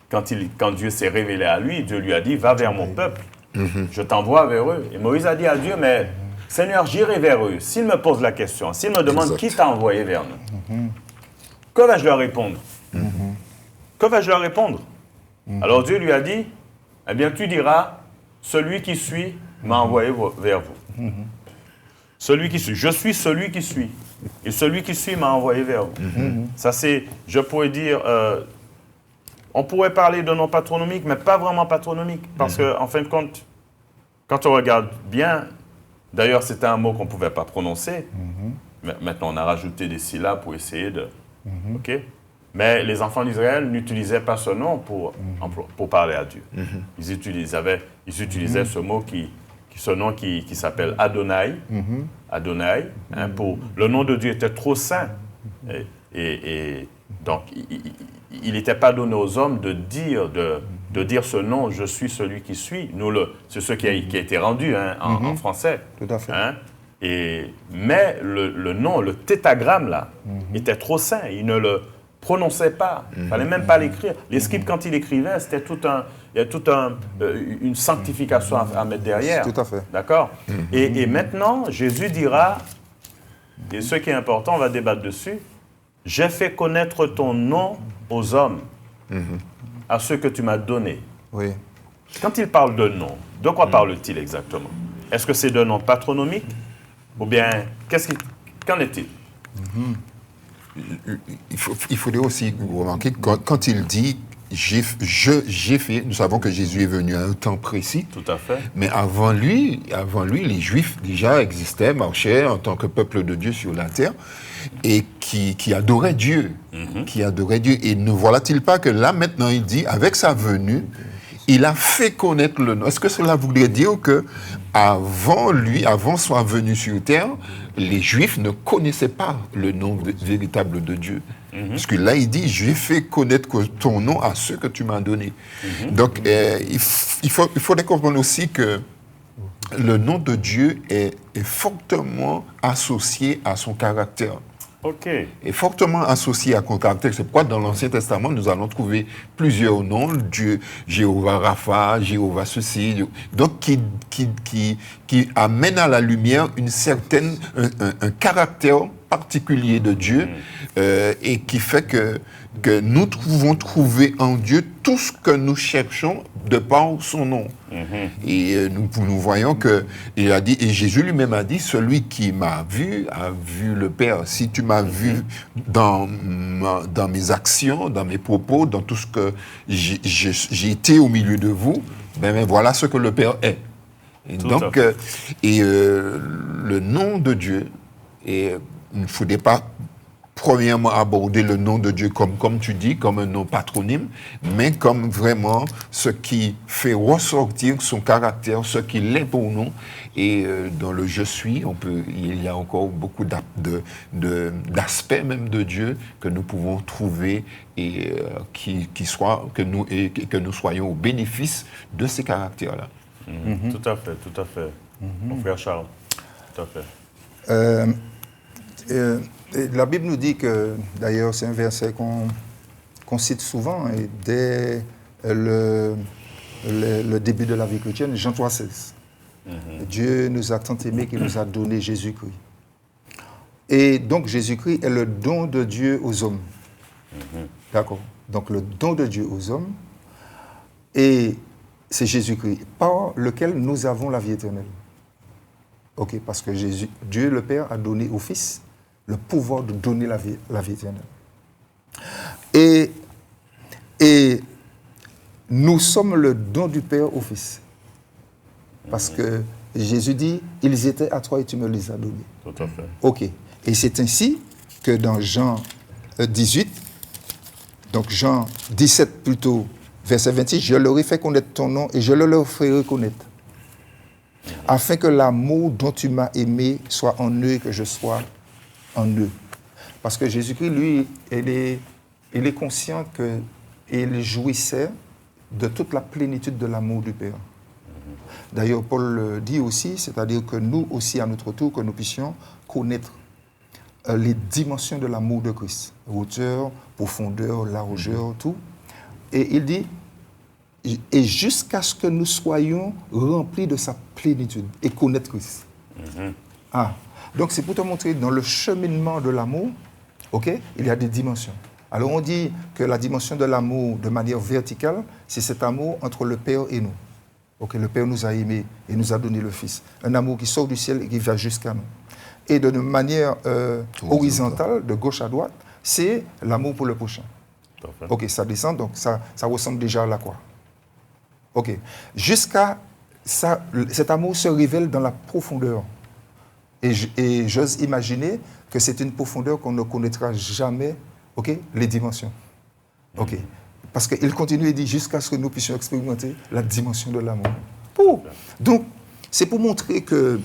quand Dieu s'est révélé à lui, Dieu lui a dit, va vers mon peuple, je t'envoie vers eux. Et Moïse a dit à Dieu, mais Seigneur, j'irai vers eux. S'ils me posent la question, s'ils me demandent qui t'a envoyé vers nous, que vais-je leur répondre? Que vais-je leur répondre? Alors Dieu lui a dit, eh bien tu diras, celui qui suit m'a envoyé vers vous. Celui qui suit, je suis celui qui suit. Et celui qui suit m'a envoyé vers vous. Ça c'est, je pourrais dire, on pourrait parler de nom patronymique, mais pas vraiment patronymique. Parce qu'en fin de compte, quand on regarde bien, d'ailleurs c'était un mot qu'on ne pouvait pas prononcer. Maintenant on a rajouté des syllabes pour essayer de... OK? Mais les enfants d'Israël n'utilisaient pas ce nom pour parler à Dieu. Ils utilisaient ce mot ce nom qui s'appelle Adonai. Adonai. Pour, le nom de Dieu était trop saint. Et donc, il n'était pas donné aux hommes de dire ce nom, je suis celui qui suis. C'est ce qui a été rendu en français. Tout à fait. Mais le nom, le tétragramme, là, était trop saint. Il ne le prononçait pas. Il ne fallait même pas l'écrire. Les scribes, quand ils écrivaient, il y a une sanctification à mettre derrière. Tout à fait. D'accord? Et maintenant, Jésus dira, et ce qui est important, on va débattre dessus, j'ai fait connaître ton nom aux hommes, à ceux que tu m'as donnés. Oui. Quand il parle de nom, de quoi parle-t-il exactement? Est-ce que c'est de nom patronymique? Ou bien, qu'en est-il? Il faudrait aussi remarquer que quand il dit j'ai fait, nous savons que Jésus est venu à un temps précis. Tout à fait. Mais avant lui, les Juifs déjà existaient, marchaient en tant que peuple de Dieu sur la terre et qui adoraient Dieu. Qui adoraient Dieu. Et ne voilà-t-il pas que là, maintenant, il dit, avec sa venue, il a fait connaître le nom. Est-ce que cela voudrait dire que avant soit venu sur terre, les Juifs ne connaissaient pas le nom véritable de Dieu? Parce que là, il dit, j'ai fait connaître ton nom à ceux que tu m'as donnés. Donc, il faudrait comprendre aussi que le nom de Dieu est fortement associé à son caractère. OK. Est fortement associé à son caractère. C'est pourquoi dans l'Ancien Testament, nous allons trouver plusieurs noms. Dieu, Jéhovah Rapha, Jéhovah ceci. Donc, qui amène à la lumière un caractère particulier de Dieu et qui fait que nous pouvons trouver en Dieu tout ce que nous cherchons de par son nom. Et nous voyons que il a dit, et Jésus lui-même a dit, celui qui m'a vu a vu le Père. Si tu m'as vu dans mes actions, dans mes propos, dans tout ce que j'ai été au milieu de vous, ben voilà ce que le Père est. Et donc, le nom de Dieu, et il ne faudrait pas premièrement aborder le nom de Dieu comme tu dis, comme un nom patronyme, mais comme vraiment ce qui fait ressortir son caractère, ce qu'il est pour nous. Et dans le « je suis », il y a encore beaucoup d'aspects même de Dieu que nous pouvons trouver et que nous soyons au bénéfice de ces caractères-là. Tout à fait, tout à fait. Mon frère Charles, tout à fait. La Bible nous dit que, d'ailleurs, c'est un verset qu'on cite souvent, et dès le début de la vie chrétienne, Jean 3,16. Dieu nous a tant aimés qu'il nous a donné Jésus-Christ. Et donc, Jésus-Christ est le don de Dieu aux hommes. D'accord? Donc, le don de Dieu aux hommes, et c'est Jésus-Christ, par lequel nous avons la vie éternelle. Ok, parce que Dieu le Père a donné au Fils le pouvoir de donner la vie éternelle. Et nous sommes le don du Père au Fils. Parce que Jésus dit, ils étaient à toi et tu me les as donnés. Tout à fait. Ok. Et c'est ainsi que dans Jean 18, donc Jean 17 plutôt, verset 26, je leur ai fait connaître ton nom et je le leur ferai connaître. Afin que l'amour dont tu m'as aimé soit en eux et que je sois en eux. Parce que Jésus-Christ, lui, il est conscient qu'il jouissait de toute la plénitude de l'amour du Père. D'ailleurs, Paul le dit aussi, c'est-à-dire que nous aussi, à notre tour, que nous puissions connaître les dimensions de l'amour de Christ. Hauteur, profondeur, largeur, tout. Et il dit, et jusqu'à ce que nous soyons remplis de sa plénitude et connaître Christ. Donc c'est pour te montrer, dans le cheminement de l'amour, okay, il y a des dimensions. Alors on dit que la dimension de l'amour de manière verticale, c'est cet amour entre le Père et nous. Okay, le Père nous a aimés et nous a donné le Fils. Un amour qui sort du ciel et qui va jusqu'à nous. Et de manière horizontale, de gauche à droite, c'est l'amour pour le prochain. Ok, ça descend, donc ça ressemble déjà à la croix. Ok, jusqu'à ça, cet amour se révèle dans la profondeur. Et j'ose imaginer que c'est une profondeur qu'on ne connaîtra jamais, ok, les dimensions. Ok, parce qu'il continue et dit jusqu'à ce que nous puissions expérimenter la dimension de l'amour. Donc, c'est pour montrer que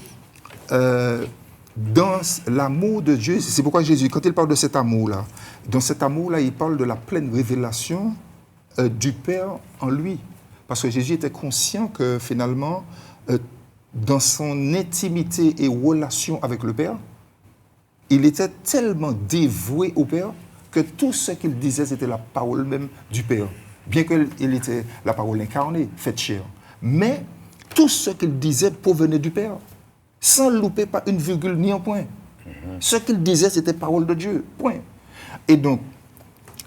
dans l'amour de Dieu, c'est pourquoi Jésus, quand il parle de cet amour-là, dans cet amour-là, il parle de la pleine révélation du Père en lui. Parce que Jésus était conscient que finalement, dans son intimité et relation avec le Père, il était tellement dévoué au Père que tout ce qu'il disait, c'était la parole même du Père. Bien qu'il était la parole incarnée, faite chair. Mais tout ce qu'il disait provenait du Père, sans louper pas une virgule ni un point. Ce qu'il disait, c'était parole de Dieu, point. Et donc,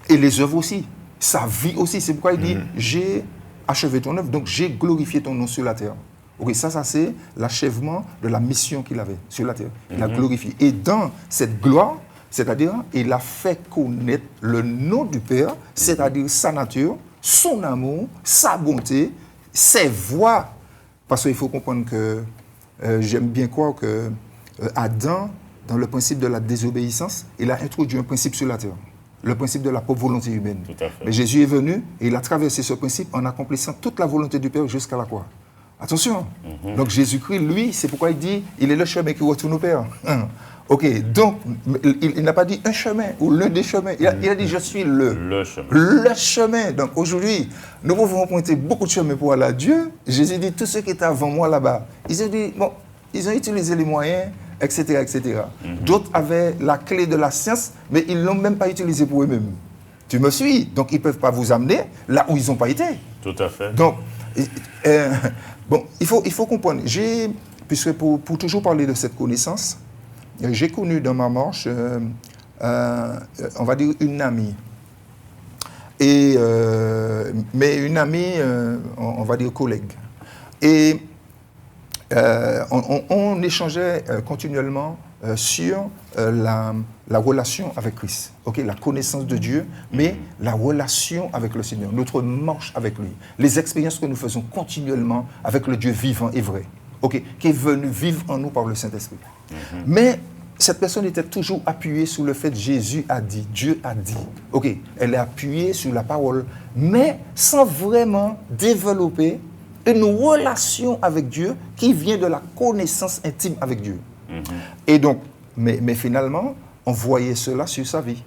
et les œuvres aussi, sa vie aussi. C'est pourquoi il dit, j'ai achevé ton œuvre, donc j'ai glorifié ton nom sur la terre. Ok, ça c'est l'achèvement de la mission qu'il avait sur la terre. Il a glorifié. Et dans cette gloire, c'est-à-dire, il a fait connaître le nom du Père, c'est-à-dire sa nature, son amour, sa bonté, ses voies. Parce qu'il faut comprendre que j'aime bien croire que Adam, dans le principe de la désobéissance, il a introduit un principe sur la terre. Le principe de la propre volonté humaine. Mais Jésus est venu et il a traversé ce principe en accomplissant toute la volonté du Père jusqu'à la croix. Attention. Donc Jésus-Christ, lui, c'est pourquoi il dit, il est le chemin qui retourne au Père. Ok, donc il n'a pas dit un chemin ou l'un des chemins. Il a dit, je suis le chemin. Le chemin. Donc aujourd'hui, nous pouvons pointer beaucoup de chemins pour aller à Dieu. Jésus dit, tous ceux qui étaient avant moi là-bas, ils ont dit, bon, ils ont utilisé les moyens, etc., etc. D'autres avaient la clé de la science, mais ils ne l'ont même pas utilisée pour eux-mêmes. Tu me suis? Donc, ils ne peuvent pas vous amener là où ils n'ont pas été. Tout à fait. Donc, bon, il faut comprendre. Puisque pour toujours parler de cette connaissance, j'ai connu dans ma marche, on va dire, une amie. Mais une amie, on va dire collègue. Et on échangeait continuellement sur la relation avec Christ, okay, la connaissance de Dieu, mais la relation avec le Seigneur, notre marche avec lui, les expériences que nous faisons continuellement avec le Dieu vivant et vrai, okay, qui est venu vivre en nous par le Saint-Esprit. Mais cette personne était toujours appuyée sur le fait Jésus a dit, Dieu a dit. Ok, elle est appuyée sur la parole, mais sans vraiment développer une relation avec Dieu qui vient de la connaissance intime avec Dieu. Et donc, mais finalement, on voyait cela sur sa vie.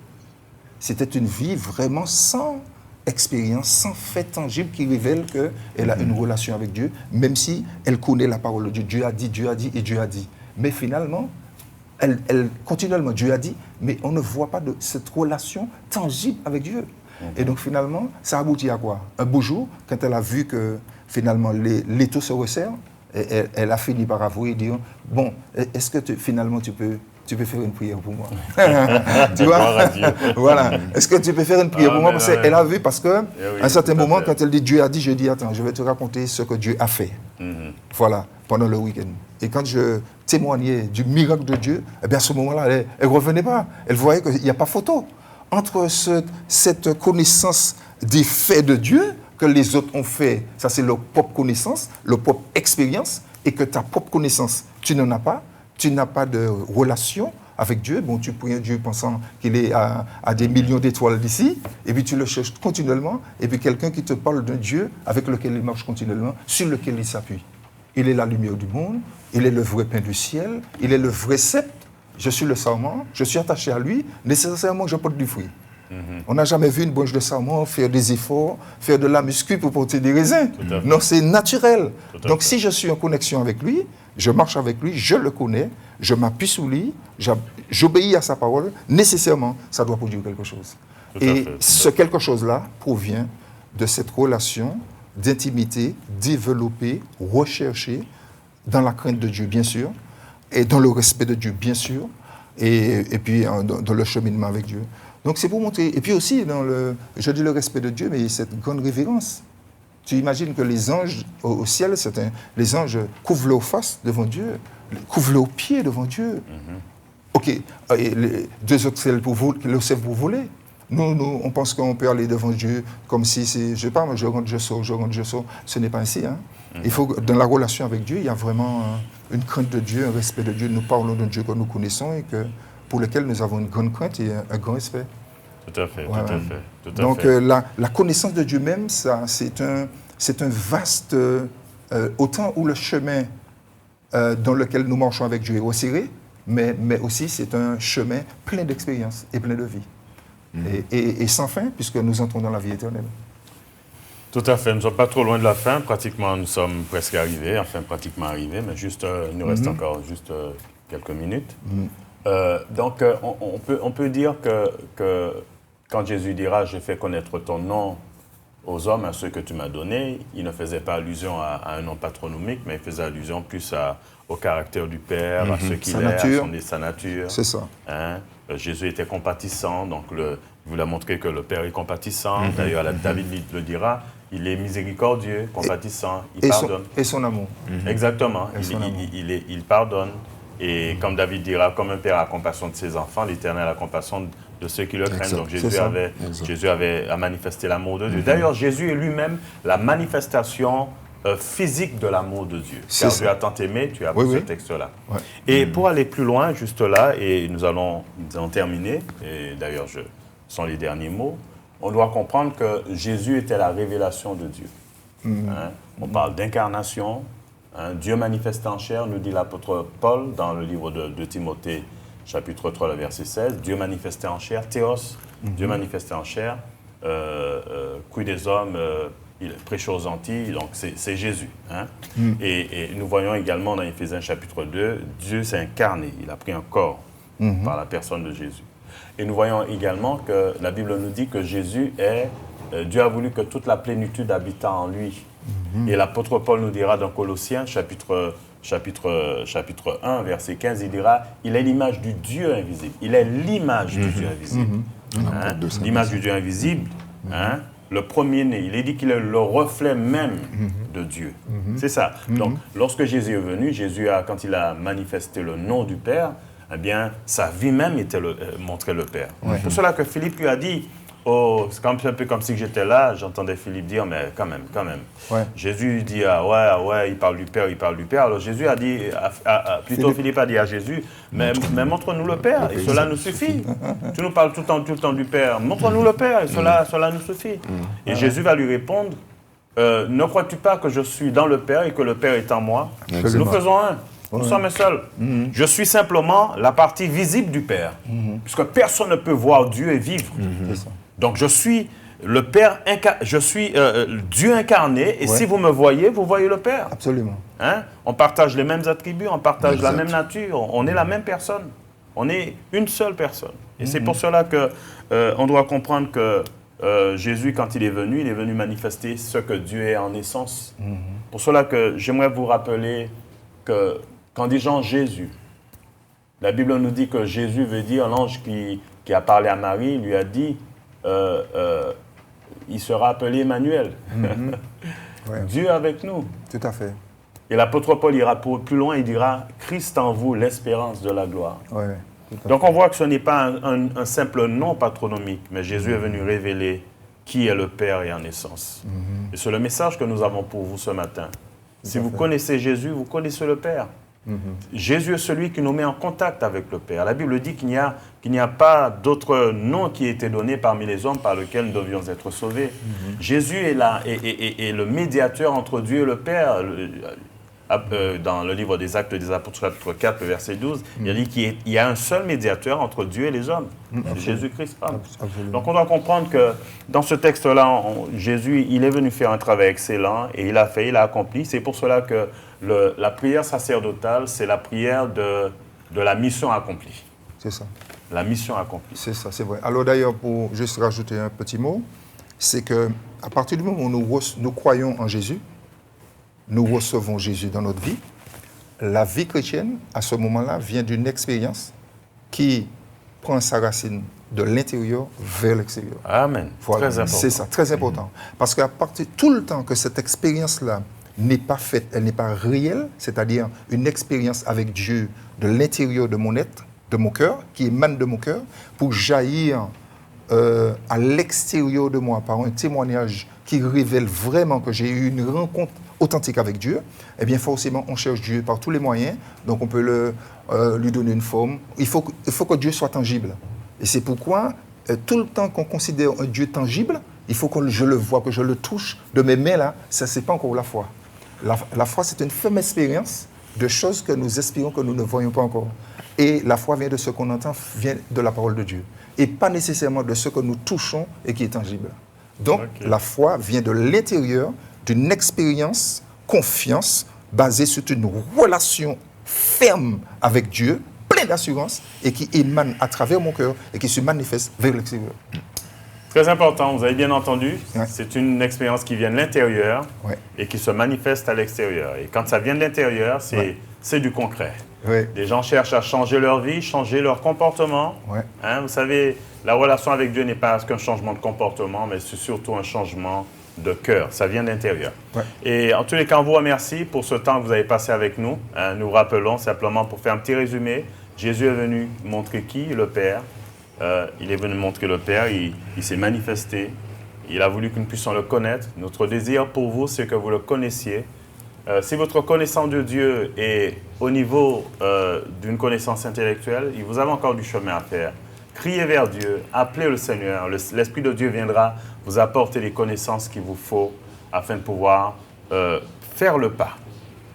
C'était une vie vraiment sans expérience, sans fait tangible qui révèle qu'elle a une relation avec Dieu, même si elle connaît la parole de Dieu. Dieu a dit et Dieu a dit. Mais finalement, elle continuellement, Dieu a dit, mais on ne voit pas de cette relation tangible avec Dieu. Et donc finalement, ça aboutit à quoi? Un beau jour, quand elle a vu que finalement l'étau se resserre, elle a fini par avouer et dire, bon, est-ce que finalement tu peux faire une prière pour moi? Tu vois? Voilà. Est-ce que tu peux faire une prière pour moi? Parce qu'elle a vu, parce qu'à un certain moment, quand elle dit Dieu a dit, je dis, attends, je vais te raconter ce que Dieu a fait. Voilà, pendant le week-end. Et quand je témoignais du miracle de Dieu, eh bien à ce moment-là, elle ne revenait pas. Elle voyait qu'il n'y a pas photo. Entre cette connaissance des faits de Dieu que les autres ont fait, ça c'est leur propre connaissance, leur propre expérience, et que ta propre connaissance, tu n'en as pas. Tu n'as pas de relation avec Dieu. Bon, tu pries un Dieu pensant qu'il est à des millions d'étoiles d'ici, et puis tu le cherches continuellement, et puis quelqu'un qui te parle d'un Dieu avec lequel il marche continuellement, sur lequel il s'appuie. Il est la lumière du monde, il est le vrai pain du ciel, il est le vrai cep. Je suis le sarment, je suis attaché à lui, nécessairement je porte du fruit. On n'a jamais vu une branche de sarment faire des efforts, faire de la muscu pour porter des raisins. Non, c'est naturel. Donc si je suis en connexion avec lui, je marche avec lui, je le connais, je m'appuie sur lui, j'obéis à sa parole, nécessairement, ça doit produire quelque chose. Et ce quelque chose-là provient de cette relation d'intimité développée, recherchée, dans la crainte de Dieu, bien sûr, et dans le respect de Dieu, bien sûr, et puis dans le cheminement avec Dieu. Donc c'est pour montrer, et puis aussi, je dis le respect de Dieu, mais cette grande révérence. Tu imagines que les anges au ciel, les anges couvrent leurs faces devant Dieu, couvrent leurs pieds devant Dieu. Ok, et les deux autres ciels pour voler. Nous, on pense qu'on peut aller devant Dieu comme si c'est, je sais pas, je rentre, je sors. Ce n'est pas ainsi. Hein. Il faut que dans la relation avec Dieu, il y a vraiment une crainte de Dieu, un respect de Dieu. Nous parlons d'un Dieu que nous connaissons et pour lequel nous avons une grande crainte et un grand respect. Tout à fait, voilà. tout à Donc, fait. la connaissance de Dieu même, c'est un vaste... autant où le chemin dans lequel nous marchons avec Dieu est resserré, mais aussi c'est un chemin plein d'expériences et plein de vie. Et sans fin, puisque nous entrons dans la vie éternelle. Tout à fait. Nous ne sommes pas trop loin de la fin. Pratiquement, nous sommes presque arrivés. Enfin, pratiquement arrivés, mais juste, il nous reste encore juste quelques minutes. Donc, on peut dire que quand Jésus dira « J'ai fait connaître ton nom aux hommes, à ceux que tu m'as donnés », il ne faisait pas allusion à un nom patronymique, mais il faisait allusion plus au caractère du Père, à ce qu'il est, à sa nature. C'est ça. Hein? Jésus était compatissant, donc il voulait montrer que le Père est compatissant. D'ailleurs, David le dira, il est miséricordieux, compatissant, il pardonne. Et son amour. Exactement, il pardonne. Et comme David dira, comme un père a compassion de ses enfants, l'Éternel a compassion de ceux qui le craignent. Donc Jésus a manifesté l'amour de Dieu. D'ailleurs, Jésus est lui-même la manifestation physique de l'amour de Dieu. Car Dieu a tant aimé, tu as pris ce texte-là. Ouais. Et pour aller plus loin, juste là, et nous allons terminer, et d'ailleurs, ce sont les derniers mots, on doit comprendre que Jésus était la révélation de Dieu. Hein? On parle d'incarnation, hein? Dieu manifesté en chair, nous dit l'apôtre Paul dans le livre de Timothée, chapitre 3, le verset 16, Dieu manifesté en chair, théos, Dieu manifesté en chair, quid des hommes, il prêche aux Antilles, donc c'est Jésus. Hein? Et nous voyons également dans Éphésiens chapitre 2, Dieu s'est incarné, il a pris un corps par la personne de Jésus. Et nous voyons également que la Bible nous dit que Jésus Dieu a voulu que toute la plénitude habita en lui. Et l'apôtre Paul nous dira dans Colossiens chapitre 1, verset 15, il dira, il est l'image du Dieu invisible. Il est l'image du Dieu invisible. Hein? L'image du Dieu invisible, hein? Le premier-né. Il est dit qu'il est le reflet même de Dieu. C'est ça. Donc, lorsque Jésus est venu, quand il a manifesté le nom du Père, eh bien, sa vie même montrait le Père. Pour cela que Philippe lui a dit, Oh, c'est un peu comme si j'étais là, j'entendais Philippe dire, mais quand même. Ouais. Jésus dit, ouais, il parle du Père. Alors Jésus a dit, Philippe a dit à Jésus, mais montre-nous le Père, et cela nous suffit. Tu nous parles tout le temps du Père, montre-nous le Père, et cela nous suffit. Et Jésus va lui répondre, ne crois-tu pas que je suis dans le Père et que le Père est en moi? Absolument. Nous faisons un. Nous sommes un seul. Je suis simplement la partie visible du Père, puisque personne ne peut voir Dieu et vivre. C'est ça. Donc je suis le Père, je suis Dieu incarné, et si vous me voyez, vous voyez le Père. Absolument. Hein? On partage les mêmes attributs, on partage la même nature, on est la même personne. On est une seule personne. Et c'est pour cela qu'on doit comprendre que Jésus, quand il est venu manifester ce que Dieu est en essence. Pour cela que j'aimerais vous rappeler que quand disant Jésus, la Bible nous dit que Jésus veut dire, l'ange qui a parlé à Marie lui a dit, il sera appelé Emmanuel. Ouais. Dieu avec nous. Tout à fait. Et l'apôtre Paul ira plus loin, il dira, Christ en vous, l'espérance de la gloire. Ouais. Donc on voit que ce n'est pas un simple nom patronymique, mais Jésus est venu révéler qui est le Père et en essence. Et c'est le message que nous avons pour vous ce matin. Si vous connaissez Jésus, vous connaissez le Père. Jésus est celui qui nous met en contact avec le Père. La Bible dit qu'il n'y a pas d'autre nom qui ait été donné parmi les hommes par lequel nous devions être sauvés. Jésus est le médiateur entre Dieu et le Père. Dans le livre des Actes des Apôtres, chapitre 4, verset 12, il a dit qu'il y a un seul médiateur entre Dieu et les hommes, c'est Jésus-Christ. Donc on doit comprendre que dans ce texte-là, Jésus, il est venu faire un travail excellent et il a accompli. C'est pour cela que la prière sacerdotale, c'est la prière de la mission accomplie. C'est ça. La mission accomplie. C'est ça, c'est vrai. Alors d'ailleurs, pour juste rajouter un petit mot, c'est qu'à partir du moment où nous croyons en Jésus, nous recevons Jésus dans notre vie. La vie chrétienne, à ce moment-là, vient d'une expérience qui prend sa racine de l'intérieur vers l'extérieur. Amen. Voilà. Très important. C'est ça, très important. Parce qu'à partir tout le temps que cette expérience-là n'est pas faite, elle n'est pas réelle, c'est-à-dire une expérience avec Dieu de l'intérieur de mon être, de mon cœur, qui émane de mon cœur, pour jaillir à l'extérieur de moi par un témoignage qui révèle vraiment que j'ai eu une rencontre authentique avec Dieu, eh bien forcément on cherche Dieu par tous les moyens, donc on peut lui donner une forme. Il faut que Dieu soit tangible. Et c'est pourquoi tout le temps qu'on considère un Dieu tangible, il faut que je le voie, que je le touche de mes mains là, ça c'est pas encore la foi. La foi c'est une ferme expérience de choses que nous espérons que nous ne voyons pas encore. Et la foi vient de ce qu'on entend, vient de la parole de Dieu. Et pas nécessairement de ce que nous touchons et qui est tangible. Donc la foi vient de l'intérieur, d'une expérience, confiance, basée sur une relation ferme avec Dieu, pleine d'assurance, et qui émane à travers mon cœur et qui se manifeste vers l'extérieur. Très important, vous avez bien entendu, Ouais. c'est une expérience qui vient de l'intérieur et qui se manifeste à l'extérieur. Et quand ça vient de l'intérieur, c'est du concret. Ouais. Les gens cherchent à changer leur vie, changer leur comportement. Ouais. Hein, vous savez, la relation avec Dieu n'est pas qu'un changement de comportement, mais c'est surtout un changement de cœur. Ça vient de l'intérieur. Ouais. Et en tous les cas, on vous remercie pour ce temps que vous avez passé avec nous. Hein, nous rappelons simplement pour faire un petit résumé, Jésus est venu montrer qui? Le Père. Il est venu montrer le Père, il s'est manifesté. Il a voulu que nous puissions le connaître. Notre désir pour vous, c'est que vous le connaissiez. Si votre connaissance de Dieu est au niveau d'une connaissance intellectuelle, vous avez encore du chemin à faire. Criez vers Dieu, appelez le Seigneur. L'Esprit de Dieu viendra vous apporter les connaissances qu'il vous faut afin de pouvoir faire le pas.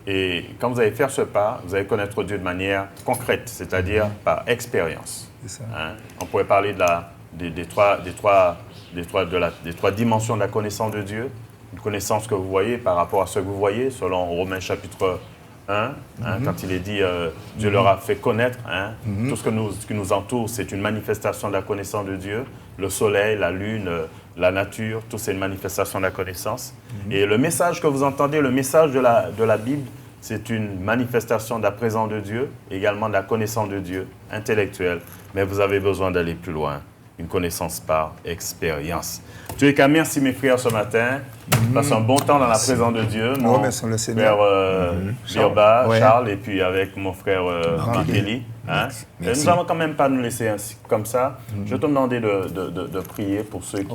Et quand vous allez faire ce pas, vous allez connaître Dieu de manière concrète, c'est-à-dire par expérience. C'est ça. Hein? On pourrait parler des trois dimensions de la connaissance de Dieu. Une connaissance que vous voyez par rapport à ce que vous voyez, selon Romains chapitre 1, quand il est dit Dieu leur a fait connaître. Tout ce qui nous entoure, c'est une manifestation de la connaissance de Dieu. Le soleil, la lune, la nature, tout c'est une manifestation de la connaissance. Et le message que vous entendez, le message de la Bible, c'est une manifestation de la présence de Dieu, également de la connaissance de Dieu, intellectuelle. Mais vous avez besoin d'aller plus loin. une connaissance par expérience. Tu es qu'à merci mes frères ce matin. Passe un bon temps dans la présence de Dieu. Mon remercions le Seigneur. Frère Birba, Ouais. Charles, et puis avec mon frère Kelly. Hein? Merci. Nous allons quand même pas nous laisser ainsi, comme ça. Je vais te demander de prier pour ceux qui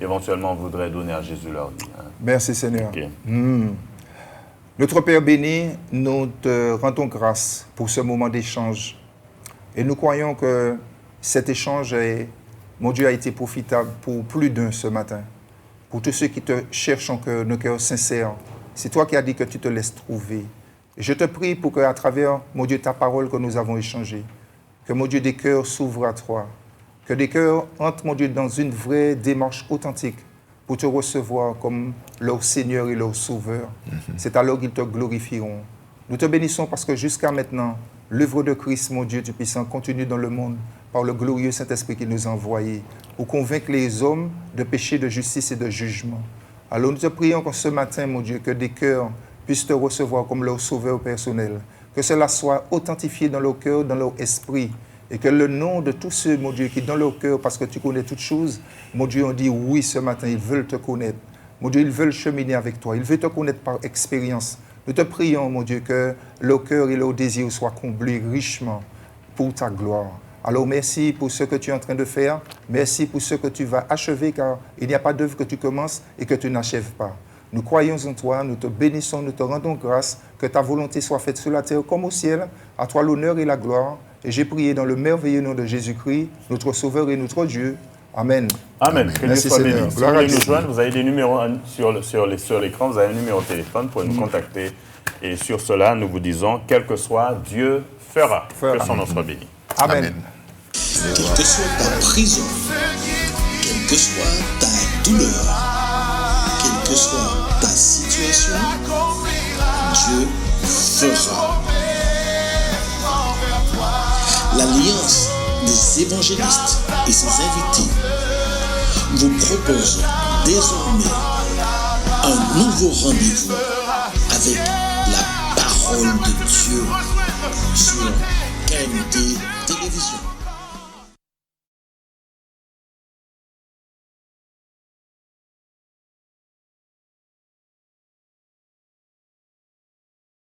éventuellement voudraient donner à Jésus leur vie. Hein? Merci Seigneur. Ok. Notre Père béni, nous te rendons grâce pour ce moment d'échange. Et nous croyons que cet échange, mon Dieu, a été profitable pour plus d'un ce matin. Pour tous ceux qui te cherchent en cœur, nos cœurs sincères. C'est toi qui as dit que tu te laisses trouver. Et je te prie pour qu'à travers, mon Dieu, ta parole que nous avons échangée, que, mon Dieu, des cœurs s'ouvrent à toi. Que des cœurs entrent, mon Dieu, dans une vraie démarche authentique pour te recevoir comme leur Seigneur et leur Sauveur. C'est alors qu'ils te glorifieront. Nous te bénissons parce que jusqu'à maintenant, l'œuvre de Christ, mon Dieu Tout-Puissant, continue dans le monde par le glorieux Saint-Esprit qui nous a envoyés pour convaincre les hommes de péché, de justice et de jugement. Alors nous te prions que ce matin, mon Dieu, que des cœurs puissent te recevoir comme leur Sauveur personnel, que cela soit authentifié dans leur cœur, dans leur esprit, et que le nom de tous ceux, mon Dieu, qui dans leur cœur, parce que tu connais toutes choses, mon Dieu, on dit oui ce matin, ils veulent te connaître. Mon Dieu, ils veulent cheminer avec toi, ils veulent te connaître par expérience. Nous te prions, mon Dieu, que leur cœur et leur désir soient comblés richement pour ta gloire. Alors merci pour ce que tu es en train de faire, merci pour ce que tu vas achever, car il n'y a pas d'œuvre que tu commences et que tu n'achèves pas. Nous croyons en toi, nous te bénissons, nous te rendons grâce, que ta volonté soit faite sur la terre comme au ciel. À toi l'honneur et la gloire. Et j'ai prié dans le merveilleux nom de Jésus-Christ, notre Sauveur et notre Dieu. Amen. Amen. Que Dieu Merci soit Seigneur. béni. Si vous Gloire à voulez Dieu. nous joindre, vous avez des numéros sur l'écran, vous avez un numéro de téléphone pour nous contacter. Et sur cela, nous vous disons, quel que soit, Dieu fera. Fera. Que son nom soit béni. Amen. Amen. Quelle que soit ta prison, quelle que soit ta douleur, quelle que soit ta situation, Dieu fera. L'Alliance des évangélistes et ses invités vous propose désormais un nouveau rendez-vous avec la parole de Dieu sur KMT Télévision.